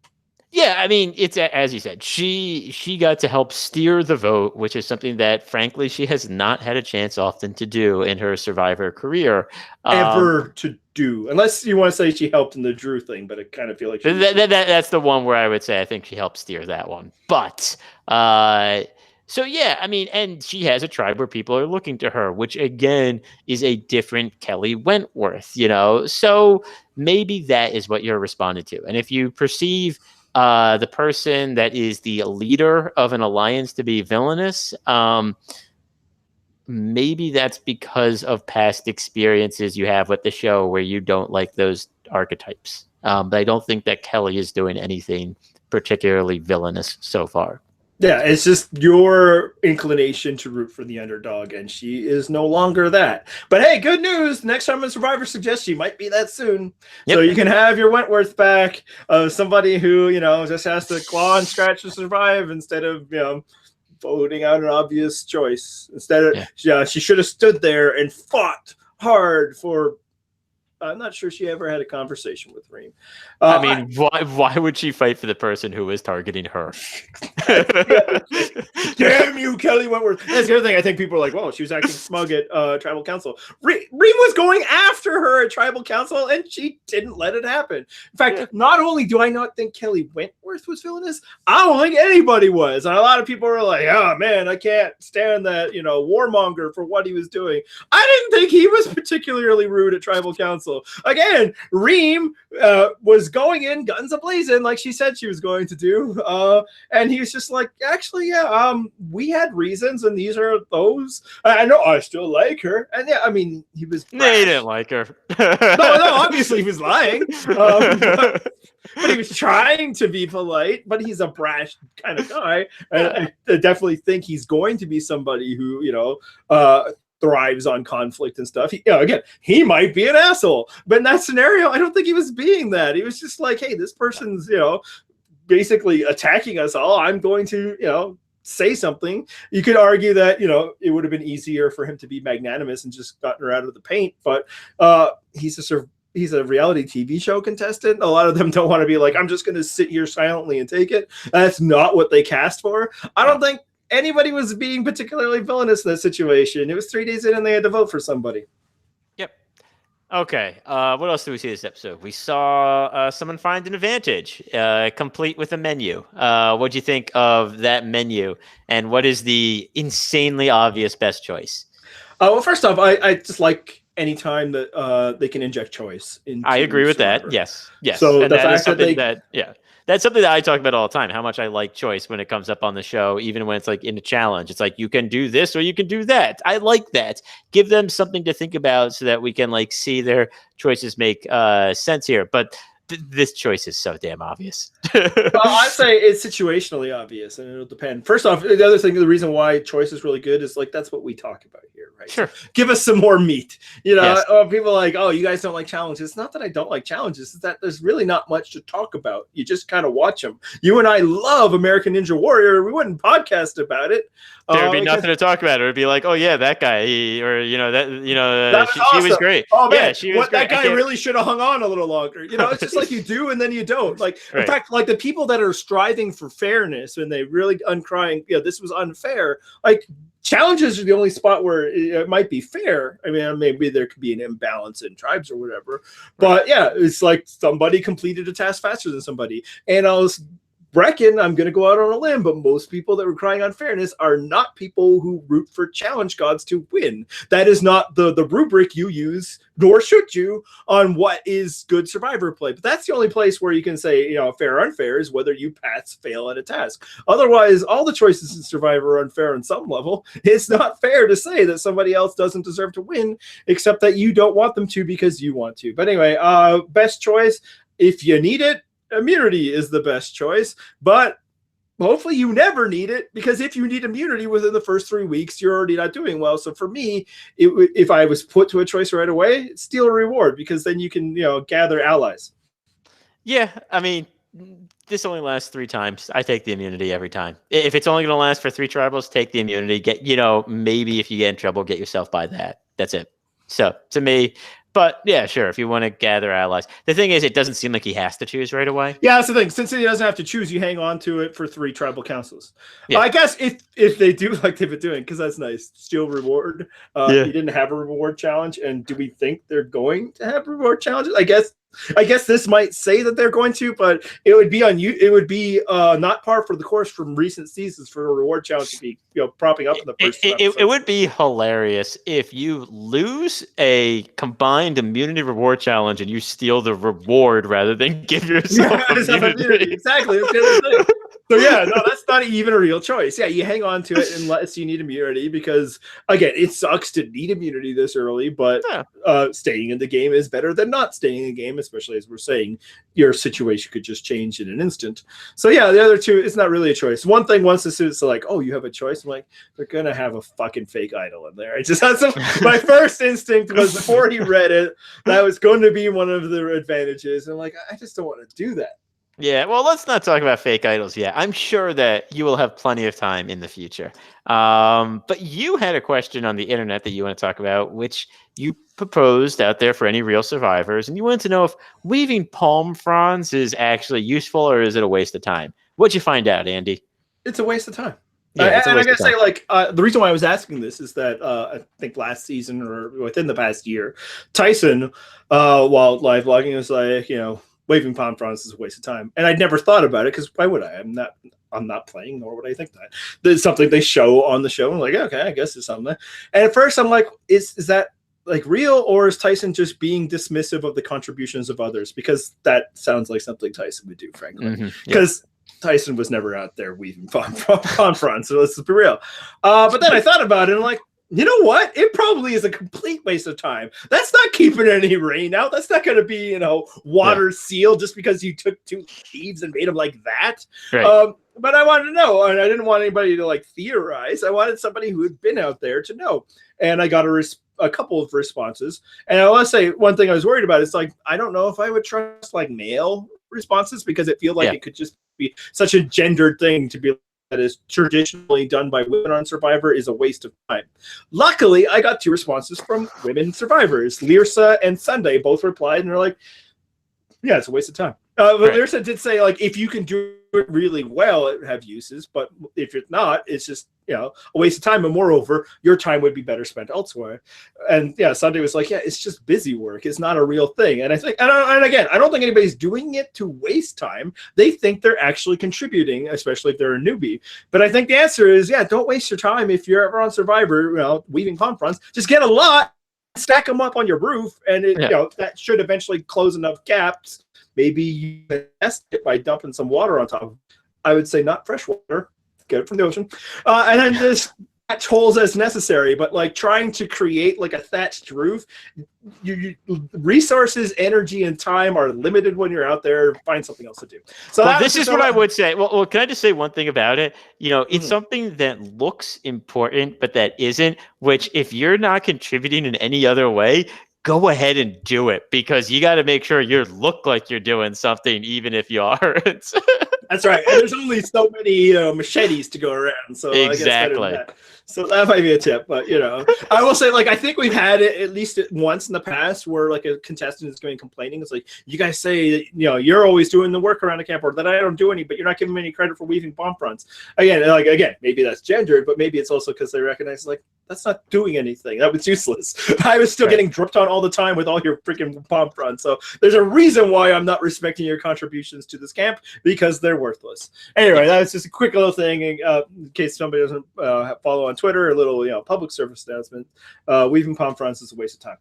Yeah, I mean, it's as you said, she got to help steer the vote, which is something that, frankly, she has not had a chance often to do in her Survivor career. Ever to do, unless you want to say she helped in the Drew thing, but I kind of feel like that's the one where I would say I think she helped steer that one. But so yeah, I mean, and she has a tribe where people are looking to her, which again is a different Kelly Wentworth, So maybe that is what you're responding to, and if you perceive the person that is the leader of an alliance to be villainous, maybe that's because of past experiences you have with the show where you don't like those archetypes. But I don't think that Kelly is doing anything particularly villainous so far. Yeah, it's just your inclination to root for the underdog, and she is no longer that. But hey, good news! Next time a Survivor suggests she might be that soon, so Yep. you can have your Wentworth back of somebody who just has to claw and scratch to survive instead of voting out an obvious choice. Instead of she should have stood there and fought hard for. I'm not sure she ever had a conversation with Reem. I mean, why would she fight for the person who was targeting her? Damn you, Kelly Wentworth. That's the other thing. I think people are like, "Whoa, she was acting smug at Tribal Council." Reem was going after her at Tribal Council, and she didn't let it happen. In fact, not only do I not think Kelly Wentworth was villainous, I don't think anybody was. And a lot of people were like, "Oh man, I can't stand that warmonger for what he was doing." I didn't think he was particularly rude at Tribal Council. Again, Reem was going in guns a-blazing like she said she was going to do. And he was just like, actually, we had reasons, and these are those. I know I still like her. And yeah, I mean, he was brash. No, he didn't like her. no, obviously he was lying. But he was trying to be polite, but he's a brash kind of guy. And I definitely think he's going to be somebody who, thrives on conflict and stuff. Again, he might be an asshole, but in that scenario, I don't think he was being that. He was just like, hey, this person's, basically attacking us all. I'm going to, say something. You could argue that, it would have been easier for him to be magnanimous and just gotten her out of the paint, but he's a reality TV show contestant. A lot of them don't want to be like, I'm just going to sit here silently and take it. That's not what they cast for. I don't think anybody was being particularly villainous in that situation. It was 3 days in and they had to vote for somebody. Yep. Okay. What else did we see this episode? We saw someone find an advantage, complete with a menu. What'd you think of that menu? And what is the insanely obvious best choice? Well, first off, I just like anytime that they can inject choice. I agree with Survivor. That. Yes. So and the fact that's something that I talk about all the time, how much I like choice when it comes up on the show, even when it's like in a challenge. It's like, you can do this or you can do that. I like that. Give them something to think about so that we can see their choices make sense here. But this choice is so damn obvious. Well, I'd say it's situationally obvious, and it'll depend. First off, the other thing, the reason why choice is really good is that's what we talk about here, right? Sure. So give us some more meat. Yes. People are like, oh, you guys don't like challenges. It's not that I don't like challenges. It's that there's really not much to talk about. You just kind of watch them. You and I love American Ninja Warrior. We wouldn't podcast about it. There'd be nothing to talk about. It would be like, oh yeah, that guy, she was great. Oh man, yeah, she was great. That guy really should have hung on a little longer. It's just like you do and then you don't. In fact, the people that are striving for fairness and they really uncrying, this was unfair. Challenges are the only spot where it might be fair. I mean, maybe there could be an imbalance in tribes or whatever. But yeah, it's like somebody completed a task faster than somebody, and I was reckon I'm going to go out on a limb, but most people that were crying on fairness are not people who root for challenge gods to win. That is not the rubric you use, nor should you, on what is good Survivor play. But that's the only place where you can say, fair or unfair is whether you pass, fail at a task. Otherwise, all the choices in Survivor are unfair on some level. It's not fair to say that somebody else doesn't deserve to win, except that you don't want them to because you want to. But anyway, best choice, if you need it, immunity is the best choice, but hopefully you never need it, because if you need immunity within the first 3 weeks, you're already not doing well. So for me, if I was put to a choice right away, it's still a reward, because then you can gather allies. Yeah, I mean, this only lasts 3 times. I take the immunity every time. If it's only going to last for 3 tribals, take the immunity. Get maybe if you get in trouble, get yourself by that. That's it. So to me. But yeah, sure. If you want to gather allies, the thing is, it doesn't seem like he has to choose right away. Yeah, that's the thing. Since he doesn't have to choose, you hang on to it for 3 tribal councils. Yeah. I guess if they do like they've been doing, because that's nice. Still reward. He didn't have a reward challenge, and do we think they're going to have reward challenges? I guess this might say that they're going to, but it would be on you. It would be not par for the course from recent seasons for a reward challenge to be propping up in the first. It would be hilarious if you lose a combined immunity reward challenge and you steal the reward rather than give yourself immunity. Exactly. That's the other thing. So yeah, no, that's not even a real choice. Yeah, you hang on to it unless you need immunity because again, it sucks to need immunity this early, but Yeah. staying in the game is better than not staying in the game, especially as we're saying your situation could just change in an instant. So yeah, the other two, it's not really a choice. One thing once the suit's like, oh, you have a choice. I'm like, they're gonna have a fucking fake idol in there. I just had my first instinct was before he read it, that was going to be one of the advantages. And I'm like, I just don't want to do that. Yeah, well, let's not talk about fake idols yet. I'm sure that you will have plenty of time in the future. But you had a question on the internet that you want to talk about, which you proposed out there for any real survivors. And you wanted to know if weaving palm fronds is actually useful or is it a waste of time? What'd you find out, Andy? It's a waste of time. Yeah, and I gotta say, like, the reason why I was asking this is that I think last season or within the past year, Tyson, while live blogging, was like, waving palm fronds is a waste of time, and I'd never thought about it because why would I? I'm not playing, nor would I think that. There's something they show on the show. I'm like, okay, I guess it's something. And at first, I'm like, is that like real, or is Tyson just being dismissive of the contributions of others? Because that sounds like something Tyson would do, frankly. Because Tyson was never out there weaving palm fronds, so let's be real. But then I thought about it, and I'm like, you know what? It probably is a complete waste of time. That's not keeping any rain out. That's not going to be, water sealed just because you took two leaves and made them like that. Right. But I wanted to know, and I didn't want anybody to like theorize. I wanted somebody who had been out there to know. And I got a couple of responses. And I want to say one thing I was worried about is like, I don't know if I would trust like male responses because it feels like it could just be such a gendered thing to be that is traditionally done by women on Survivor is a waste of time. Luckily, I got two responses from women survivors. Lirsa and Sunday both replied, and they're like, yeah, it's a waste of time. But Lirsa did say, like, if you can do it really well, it have uses, but if it's not, it's just, a waste of time. And moreover, your time would be better spent elsewhere. And yeah, Sunday was like, yeah, it's just busy work. It's not a real thing. And I think, and again, I don't think anybody's doing it to waste time. They think they're actually contributing, especially if they're a newbie. But I think the answer is, yeah, don't waste your time. If you're ever on Survivor, weaving palm fronds, just get a lot, stack them up on your roof, and that should eventually close enough gaps. Maybe you test it by dumping some water on top. I would say not fresh water. Get it from the ocean. And then just patch holes as necessary. But like trying to create like a thatched roof, you resources, energy, and time are limited when you're out there. Find something else to do. So this is what I would say. Well, can I just say one thing about it? It's something that looks important, but that isn't, which if you're not contributing in any other way, go ahead and do it because you got to make sure you look like you're doing something, even if you aren't. That's right. And there's only so many machetes to go around. So exactly. So that might be a tip, but I will say, like, I think we've had it at least once in the past where like a contestant is going complaining. It's like, you guys say, you're always doing the work around the camp, or that I don't do any, but you're not giving me any credit for weaving palm fronds. Again, maybe that's gendered, but maybe it's also because they recognize like that's not doing anything. That was useless. I was still getting dripped on all the time with all your freaking palm fronds. So there's a reason why I'm not respecting your contributions to this camp, because they're worthless. Anyway, that was just a quick little thing in case somebody doesn't follow on Twitter. A little public service announcement. Weaving palm fronds is a waste of time.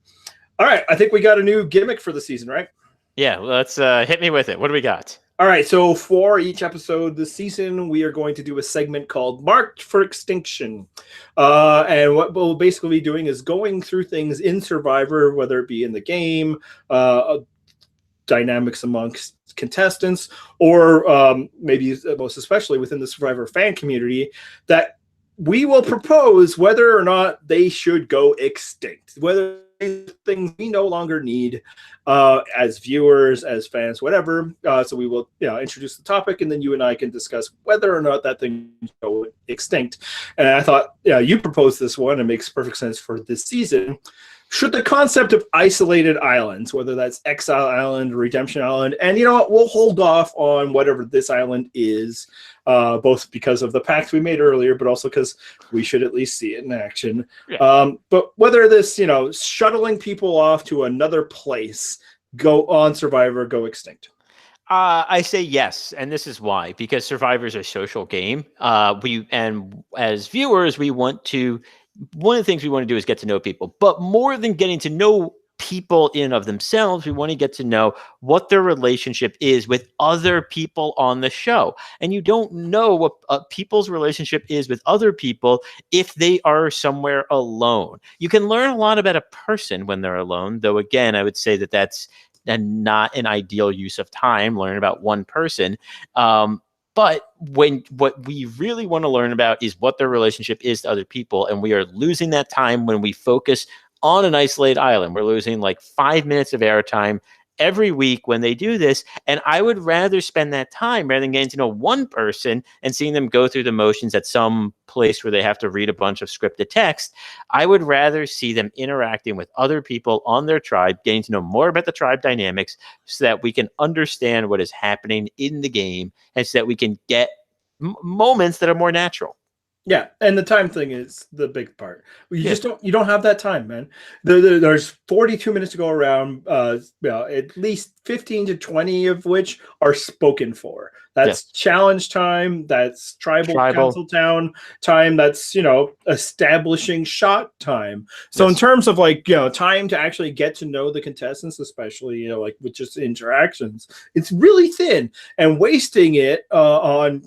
All right, I think we got a new gimmick for the season, right? Yeah, let's hit me with it. What do we got? All right, so for each episode this season, we are going to do a segment called Marked for Extinction. And what we'll basically be doing is going through things in Survivor, whether it be in the game, dynamics amongst contestants, or maybe most especially within the Survivor fan community, that we will propose whether or not they should go extinct, whether things we no longer need as viewers, as fans, whatever. So we will introduce the topic, and then you and I can discuss whether or not that thing should go extinct. And I thought, you proposed this one. It makes perfect sense for this season. Should the concept of isolated islands, whether that's Exile Island, Redemption Island, and you know what, we'll hold off on whatever this island is, both because of the pact we made earlier, but also because we should at least see it in action. Yeah. But whether this, shuttling people off to another place, go on Survivor, go extinct. I say yes, and this is why, because Survivor is a social game. And as viewers, one of the things we want to do is get to know people. But more than getting to know people in and of themselves. We want to get to know what their relationship is with other people on the show. And you don't know what people's relationship is with other people if they are somewhere alone. You can learn a lot about a person when they're alone, though, again, I would say that that's not an ideal use of time, learn about one person. But what we really want to learn about is what their relationship is to other people. And we are losing that time when we focus on an isolated island. We're losing like 5 minutes of airtime every week when they do this. And I would rather spend that time rather than getting to know one person and seeing them go through the motions at some place where they have to read a bunch of scripted text. I would rather see them interacting with other people on their tribe, getting to know more about the tribe dynamics so that we can understand what is happening in the game and so that we can get moments that are more natural. Yeah, and the time thing is the big part. You just don't have that time, man. There's 42 minutes to go around. At least 15 to 20 of which are spoken for. That's challenge time. That's tribal council town time. That's establishing shot time. So in terms of time to actually get to know the contestants, especially with just interactions, it's really thin, and wasting it on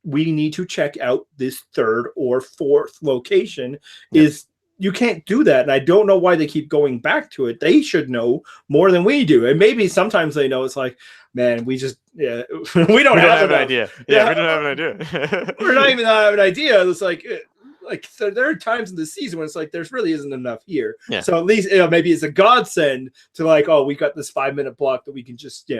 we need to check out this third or fourth location is you can't do that. And I don't know why they keep going back to it. They should know more than we do. And maybe sometimes they know. It's like, man, we just, we don't have an idea. Yeah, we don't have an idea. We're not even have an idea. It's like so there are times in the season when it's like there's really isn't enough here. So at least maybe it's a godsend to we got this 5-minute block that we can just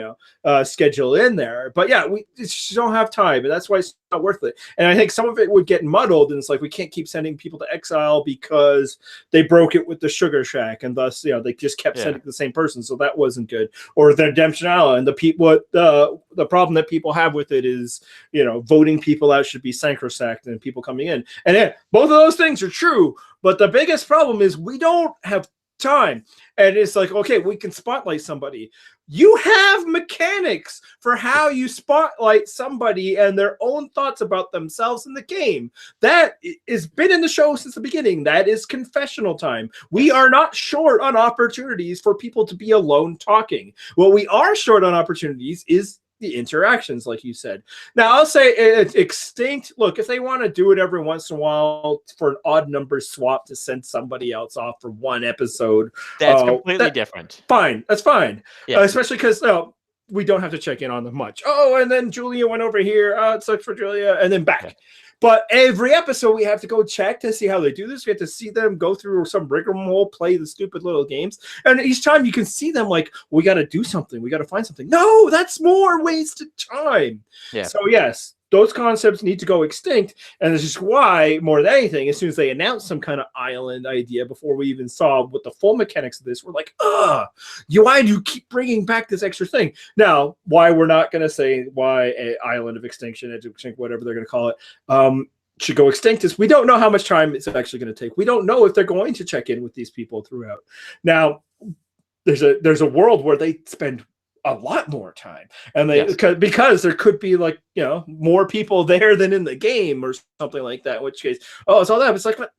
schedule in there. But we just don't have time, and that's why it's not worth it. And I think some of it would get muddled, and it's like we can't keep sending people to exile because they broke it with the Sugar Shack, and thus they just kept sending the same person, so that wasn't good. Or the Redemption Island, the problem that people have with it is voting people out should be sacrosanct and people coming in, and both of those things are true, but the biggest problem is we don't have time. And it's like, okay, we can spotlight somebody. You have mechanics for how you spotlight somebody and their own thoughts about themselves in the game. That has been in the show since the beginning. That is confessional time. We are not short on opportunities for people to be alone talking. What we are short on opportunities is the interactions, like you said. Now, I'll say it's Extinct. Look, if they want to do it every once in a while for an odd number swap to send somebody else off for one episode, that's completely different. Fine, that's fine. Especially because we don't have to check in on them much. Oh, and then Julia went over here. Oh, it sucks for Julia, and then back. But every episode, we have to go check to see how they do this. We have to see them go through some rigmarole, play the stupid little games. And each time you can see them we got to do something. We got to find something. No, that's more wasted time. So, yes, those concepts need to go extinct. And this is why, more than anything, as soon as they announced some kind of island idea before we even saw what the full mechanics of this, we're like, why do you keep bringing back this extra thing? Now, why we're not going to say why a island of extinction, whatever they're going to call it, should go extinct is we don't know how much time it's actually going to take. We don't know if they're going to check in with these people throughout. Now, there's a world where they spend a lot more time, and they because there could be more people there than in the game or something like that, in which case it's all that. It's like, but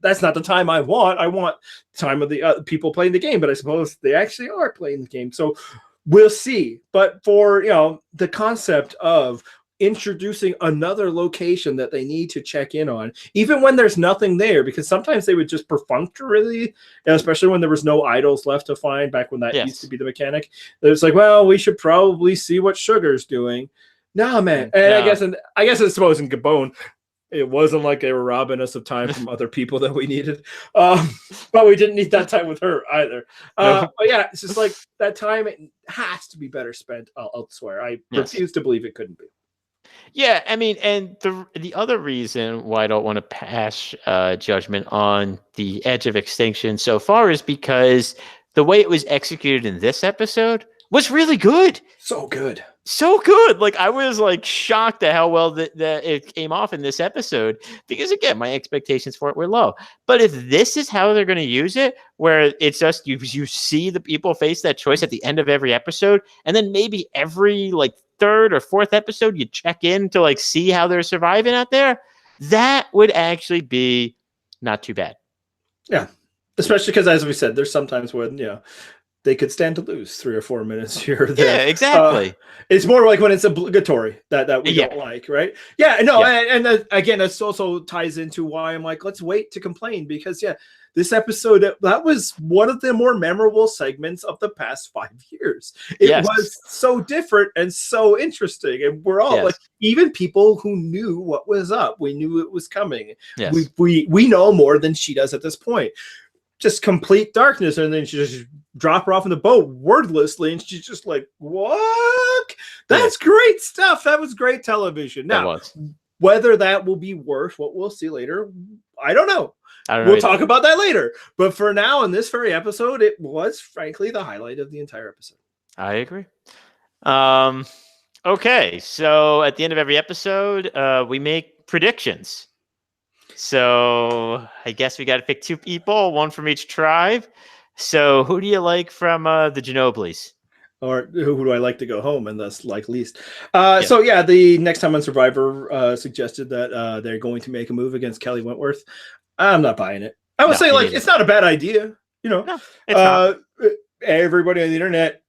that's not the time I want. I want time of the people playing the game, but I suppose they actually are playing the game, so we'll see. But for the concept of introducing another location that they need to check in on, even when there's nothing there, because sometimes they would just perfunctorily, especially when there was no idols left to find back when that used to be the mechanic. It's like, well, we should probably see what Sugar's doing. Nah, man. And I guess it's supposed in Gabon, it wasn't like they were robbing us of time from other people that we needed. But we didn't need that time with her either. But it's just like that time has to be better spent elsewhere. I refuse to believe it couldn't be. Yeah, I mean, and the other reason why I don't want to pass judgment on the Edge of Extinction so far is because the way it was executed in this episode was really good. So good. So good. Like, I was shocked at how well that it came off in this episode, because again, my expectations for it were low. But if this is how they're going to use it, where it's just you see the people face that choice at the end of every episode, and then maybe every third or fourth episode you check in to see how they're surviving out there, that would actually be not too bad. Yeah. Especially because, as we said, there's sometimes when they could stand to lose 3 or 4 minutes here or Yeah, there. exactly. It's more like when it's obligatory that we Yeah, don't like, right? Yeah, no, yeah, again, this also ties into why I'm like, let's wait to complain because this episode that was one of the more memorable segments of the past 5 years. It yes, was so different and so interesting, and we're all like, yes, even people who knew what was up, we knew it was coming. We yes. we know more than she does at this point. Just complete darkness, and then she just drop her off in the boat wordlessly, and she's just like, what? Yeah, That's great stuff. That was great television. that Now, was. whether that will be worth what we'll see later, I don't know. I don't know We'll either. talk about that later. But for now, in this very episode, it was frankly the highlight of the entire episode. I agree. Okay, so at the end of every episode, we make predictions. So I guess we got to pick 2 people, 1 from each tribe. So who do you like from the Ginoblis? Or who do I like to go home and thus like least? Yeah. So the next time on Survivor suggested that they're going to make a move against Kelly Wentworth. I'm not buying it. I would No, say me like neither. it's not a bad idea, No, it's not. Everybody on the internet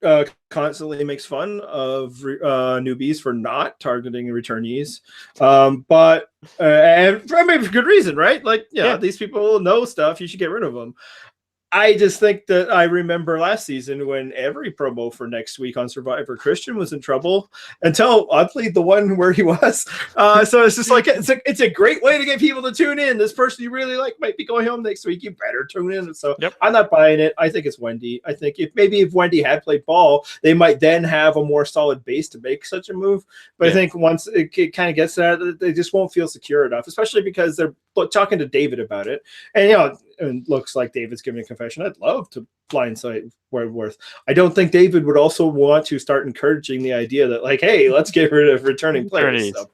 constantly makes fun of newbies for not targeting returnees, but and maybe for good reason, right? Like, Yeah. these people know stuff. You should get rid of them. I just think that I remember last season when every promo for next week on Survivor, Christian was in trouble until oddly the one where he was. So it's just like it's a great way to get people to tune in. This person you really like might be going home next week. You better tune in. So Yep. I'm not buying it. I think it's Wendy. I think if Wendy had played ball, they might then have a more solid base to make such a move. But I think once it kind of gets that, they just won't feel secure enough, especially because they're talking to David about it. And and looks like David's giving a confession. I'd love to blindside Wentworth. I don't think David would also want to start encouraging the idea that like, hey, let's get rid of returning players. So.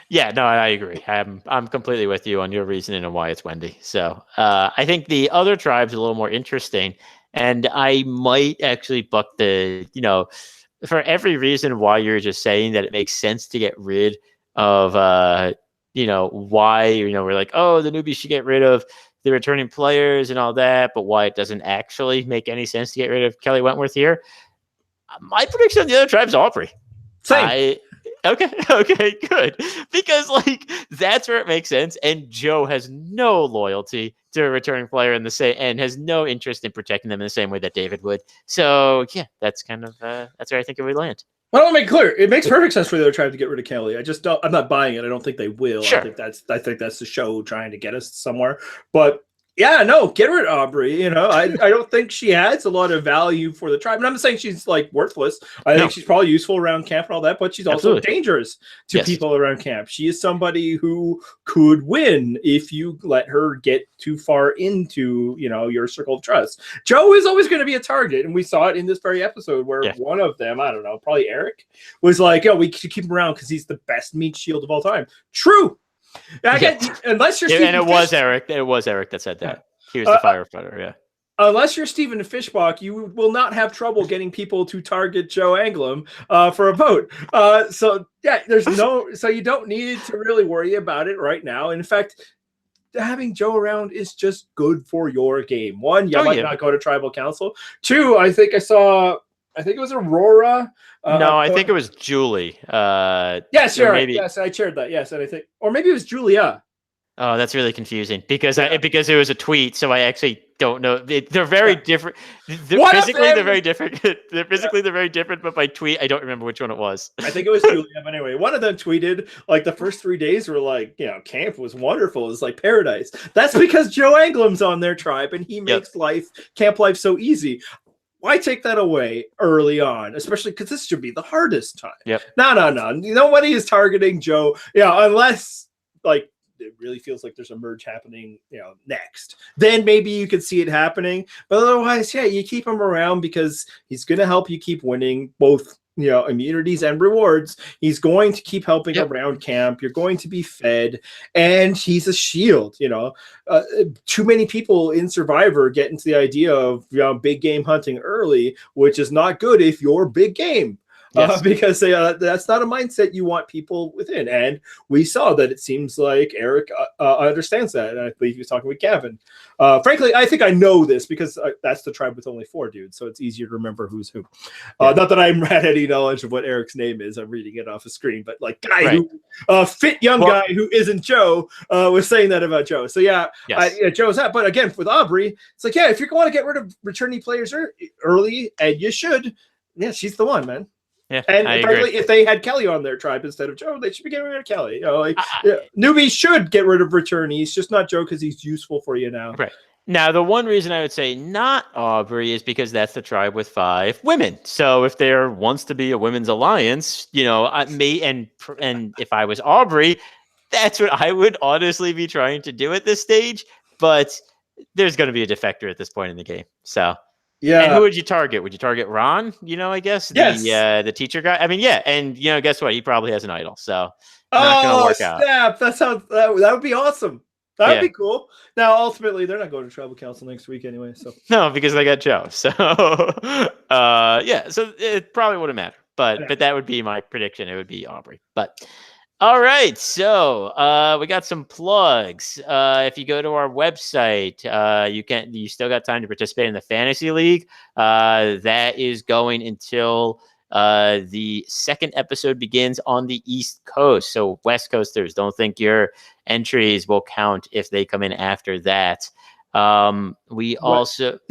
Yeah, no, I agree. I'm completely with you on your reasoning and why it's Wendy. So I think the other tribe's a little more interesting, and I might actually buck for every reason why you're just saying that it makes sense to get rid of why we're like, oh, the newbies should get rid of the returning players and all that, but why it doesn't actually make any sense to get rid of Kelly Wentworth here. My prediction on the other tribe's Aubrey. Same. Okay, good. Because that's where it makes sense. And Joe has no loyalty to a returning player in the same, and has no interest in protecting them in the same way that David would. So yeah, that's kind of that's where I think it would land. Well, I'll make it clear. It makes perfect sense for the other tribe to get rid of Kelly. I'm not buying it. I don't think they will. Sure. I think that's the show trying to get us somewhere. But yeah, no, get rid of Aubrey. I don't think she adds a lot of value for the tribe. And I'm not saying she's like worthless. I think she's probably useful around camp and all that, but she's also dangerous to people around camp. She is somebody who could win if you let her get too far into, your circle of trust. Joe is always going to be a target. And we saw it in this very episode where one of them, I don't know, probably Eric, was like, we should keep him around because he's the best meat shield of all time. True. Unless you're Stephen it was Eric. It was Eric that said that. He was the firefighter. Yeah. Unless you're Stephen Fishbach, you will not have trouble getting people to target Joe Anglim for a vote. So you don't need to really worry about it right now. In fact, having Joe around is just good for your game. One, you might not go to tribal council. Two, I think it was Aurora. No, I think it was Julie. Yes, you're right. Yes, I shared that. Yes, and I think, or maybe it was Julia. Oh, that's really confusing because because it was a tweet, so I actually don't know. They're very different. Physically, they're very different. They're very different, but by tweet, I don't remember which one it was. I think it was Julia. But anyway, one of them tweeted like the first 3 days were like, camp was wonderful. It was like paradise. That's because Joe Anglim's on their tribe and he makes camp life so easy. Why take that away early on, especially because this should be the hardest time? Yep. No. Nobody is targeting Joe. Unless like it really feels like there's a merge happening, next. Then maybe you could see it happening. But otherwise, you keep him around because he's going to help you keep winning both, immunities and rewards. He's going to keep helping around camp. You're going to be fed, and he's a shield. Too many people in Survivor get into the idea of big game hunting early, which is not good if you're big game. Yes. because that's not a mindset you want people within. And we saw that it seems like Eric understands that. And I believe he was talking with Gavin. Frankly, I think I know this because that's the tribe with only 4 dudes, so it's easier to remember who's who. Not that I had any knowledge of what Eric's name is. I'm reading it off a screen, but like guy who fit young guy who isn't Joe was saying that about Joe. So yeah, Joe's that. But again, with Aubrey, it's like, yeah, if you're going to get rid of returning players early, and you should, yeah, she's the one, man. Yeah, and frankly, if they had Kelly on their tribe instead of Joe, they should be getting rid of Kelly. Newbies should get rid of returnees, just not Joe because he's useful for you now. Right. Now, the one reason I would say not Aubrey is because that's the tribe with 5 women. So if there wants to be a women's alliance, and if I was Aubrey, that's what I would honestly be trying to do at this stage. But there's going to be a defector at this point in the game. So. Yeah. And who would you target? Would you target Ron? I guess the teacher guy. I mean, yeah, and guess what? He probably has an idol, so not going to work out. That would be awesome. That would be cool. Now, ultimately, they're not going to tribal council next week anyway. So no, because they got Joe. So so it probably wouldn't matter. But that would be my prediction. It would be Aubrey. But. All right, so we got some plugs. If you go to our website, you still got time to participate in the fantasy league. That is going until the second episode begins on the East Coast. So West Coasters, don't think your entries will count if they come in after that. Also,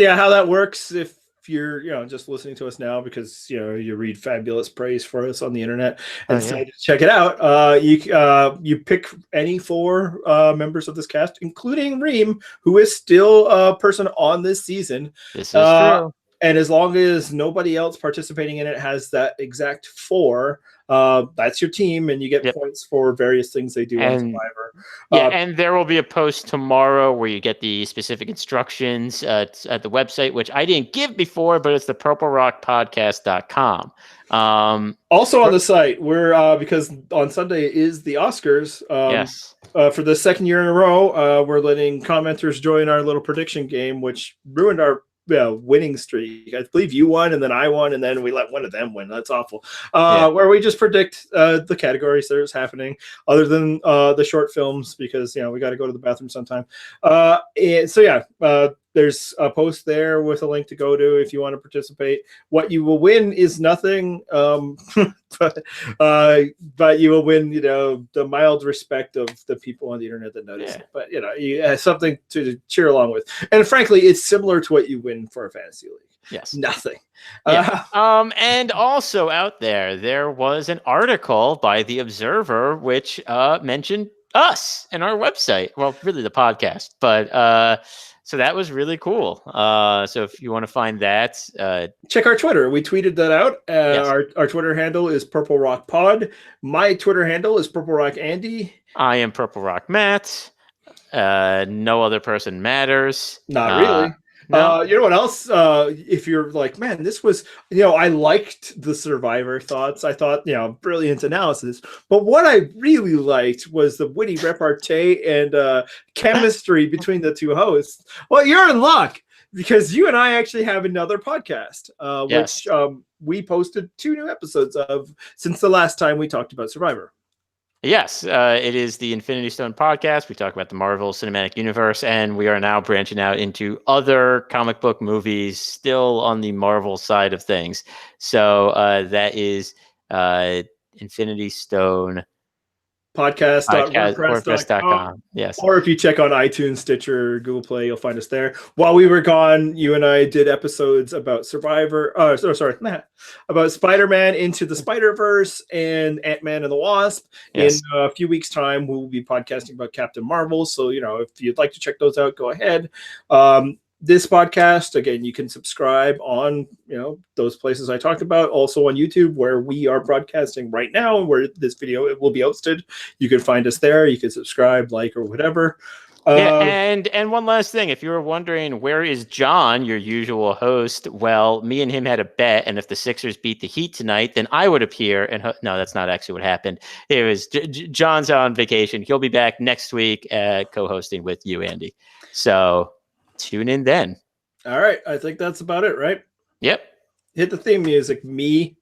how that works if you're just listening to us now because you read fabulous praise for us on the internet and decided to check it out, you pick any 4 members of this cast, including Reem, who is still a person on this season. This is true. And as long as nobody else participating in it has that exact 4, that's your team, and you get points for various things they do on Survivor. And there will be a post tomorrow where you get the specific instructions at the website, which I didn't give before, but it's the purplerockpodcast.com. Also on the site, we're because on Sunday is the Oscars. For the second year in a row, we're letting commenters join our little prediction game, which ruined our winning streak. I believe you won, and then I won, and then we let one of them win. That's awful. Where we just predict the categories that is happening, other than the short films, because we got to go to the bathroom sometime. And so there's a post there with a link to go to if you want to participate. What you will win is nothing, but you will win, the mild respect of the people on the internet that notice it. But you have something to cheer along with. And frankly, it's similar to what you win for a fantasy league. Yes. Nothing. And also out there was an article by The Observer which mentioned us and our website. Well, really the podcast, but so that was really cool. So if you want to find that, check our Twitter. We tweeted that out. Our Twitter handle is Purple Rock Pod. My Twitter handle is Purple Rock Andy. I am Purple Rock Matt. No other person matters. Not really. No. You know what else? If you're like, man, this was, I liked the Survivor thoughts. I thought, brilliant analysis. But what I really liked was the witty repartee and chemistry between the 2 hosts. Well, you're in luck because you and I actually have another podcast, which we posted 2 new episodes of since the last time we talked about Survivor. Yes, it is the Infinity Stone podcast. We talk about the Marvel Cinematic Universe, and we are now branching out into other comic book movies, still on the Marvel side of things. So that is Infinity Stone podcast.wordpress.com. Yes. Or if you check on iTunes, Stitcher, Google Play, you'll find us there. While we were gone, you and I did episodes about about Spider-Man Into the Spider-Verse and Ant-Man and the Wasp. Yes. In a few weeks' time, we'll be podcasting about Captain Marvel. So, if you'd like to check those out, go ahead. This podcast, again, you can subscribe on, those places I talked about. Also on YouTube, where we are broadcasting right now, and where this video it will be hosted. You can find us there. You can subscribe, like, or whatever. And one last thing, if you were wondering where is John, your usual host, well, me and him had a bet, and if the Sixers beat the Heat tonight, then I would appear. And no, that's not actually what happened. It was John's on vacation. He'll be back next week, co-hosting with you, Andy. So. Tune in then. All right. I think that's about it, right? Yep. Hit the theme music, me.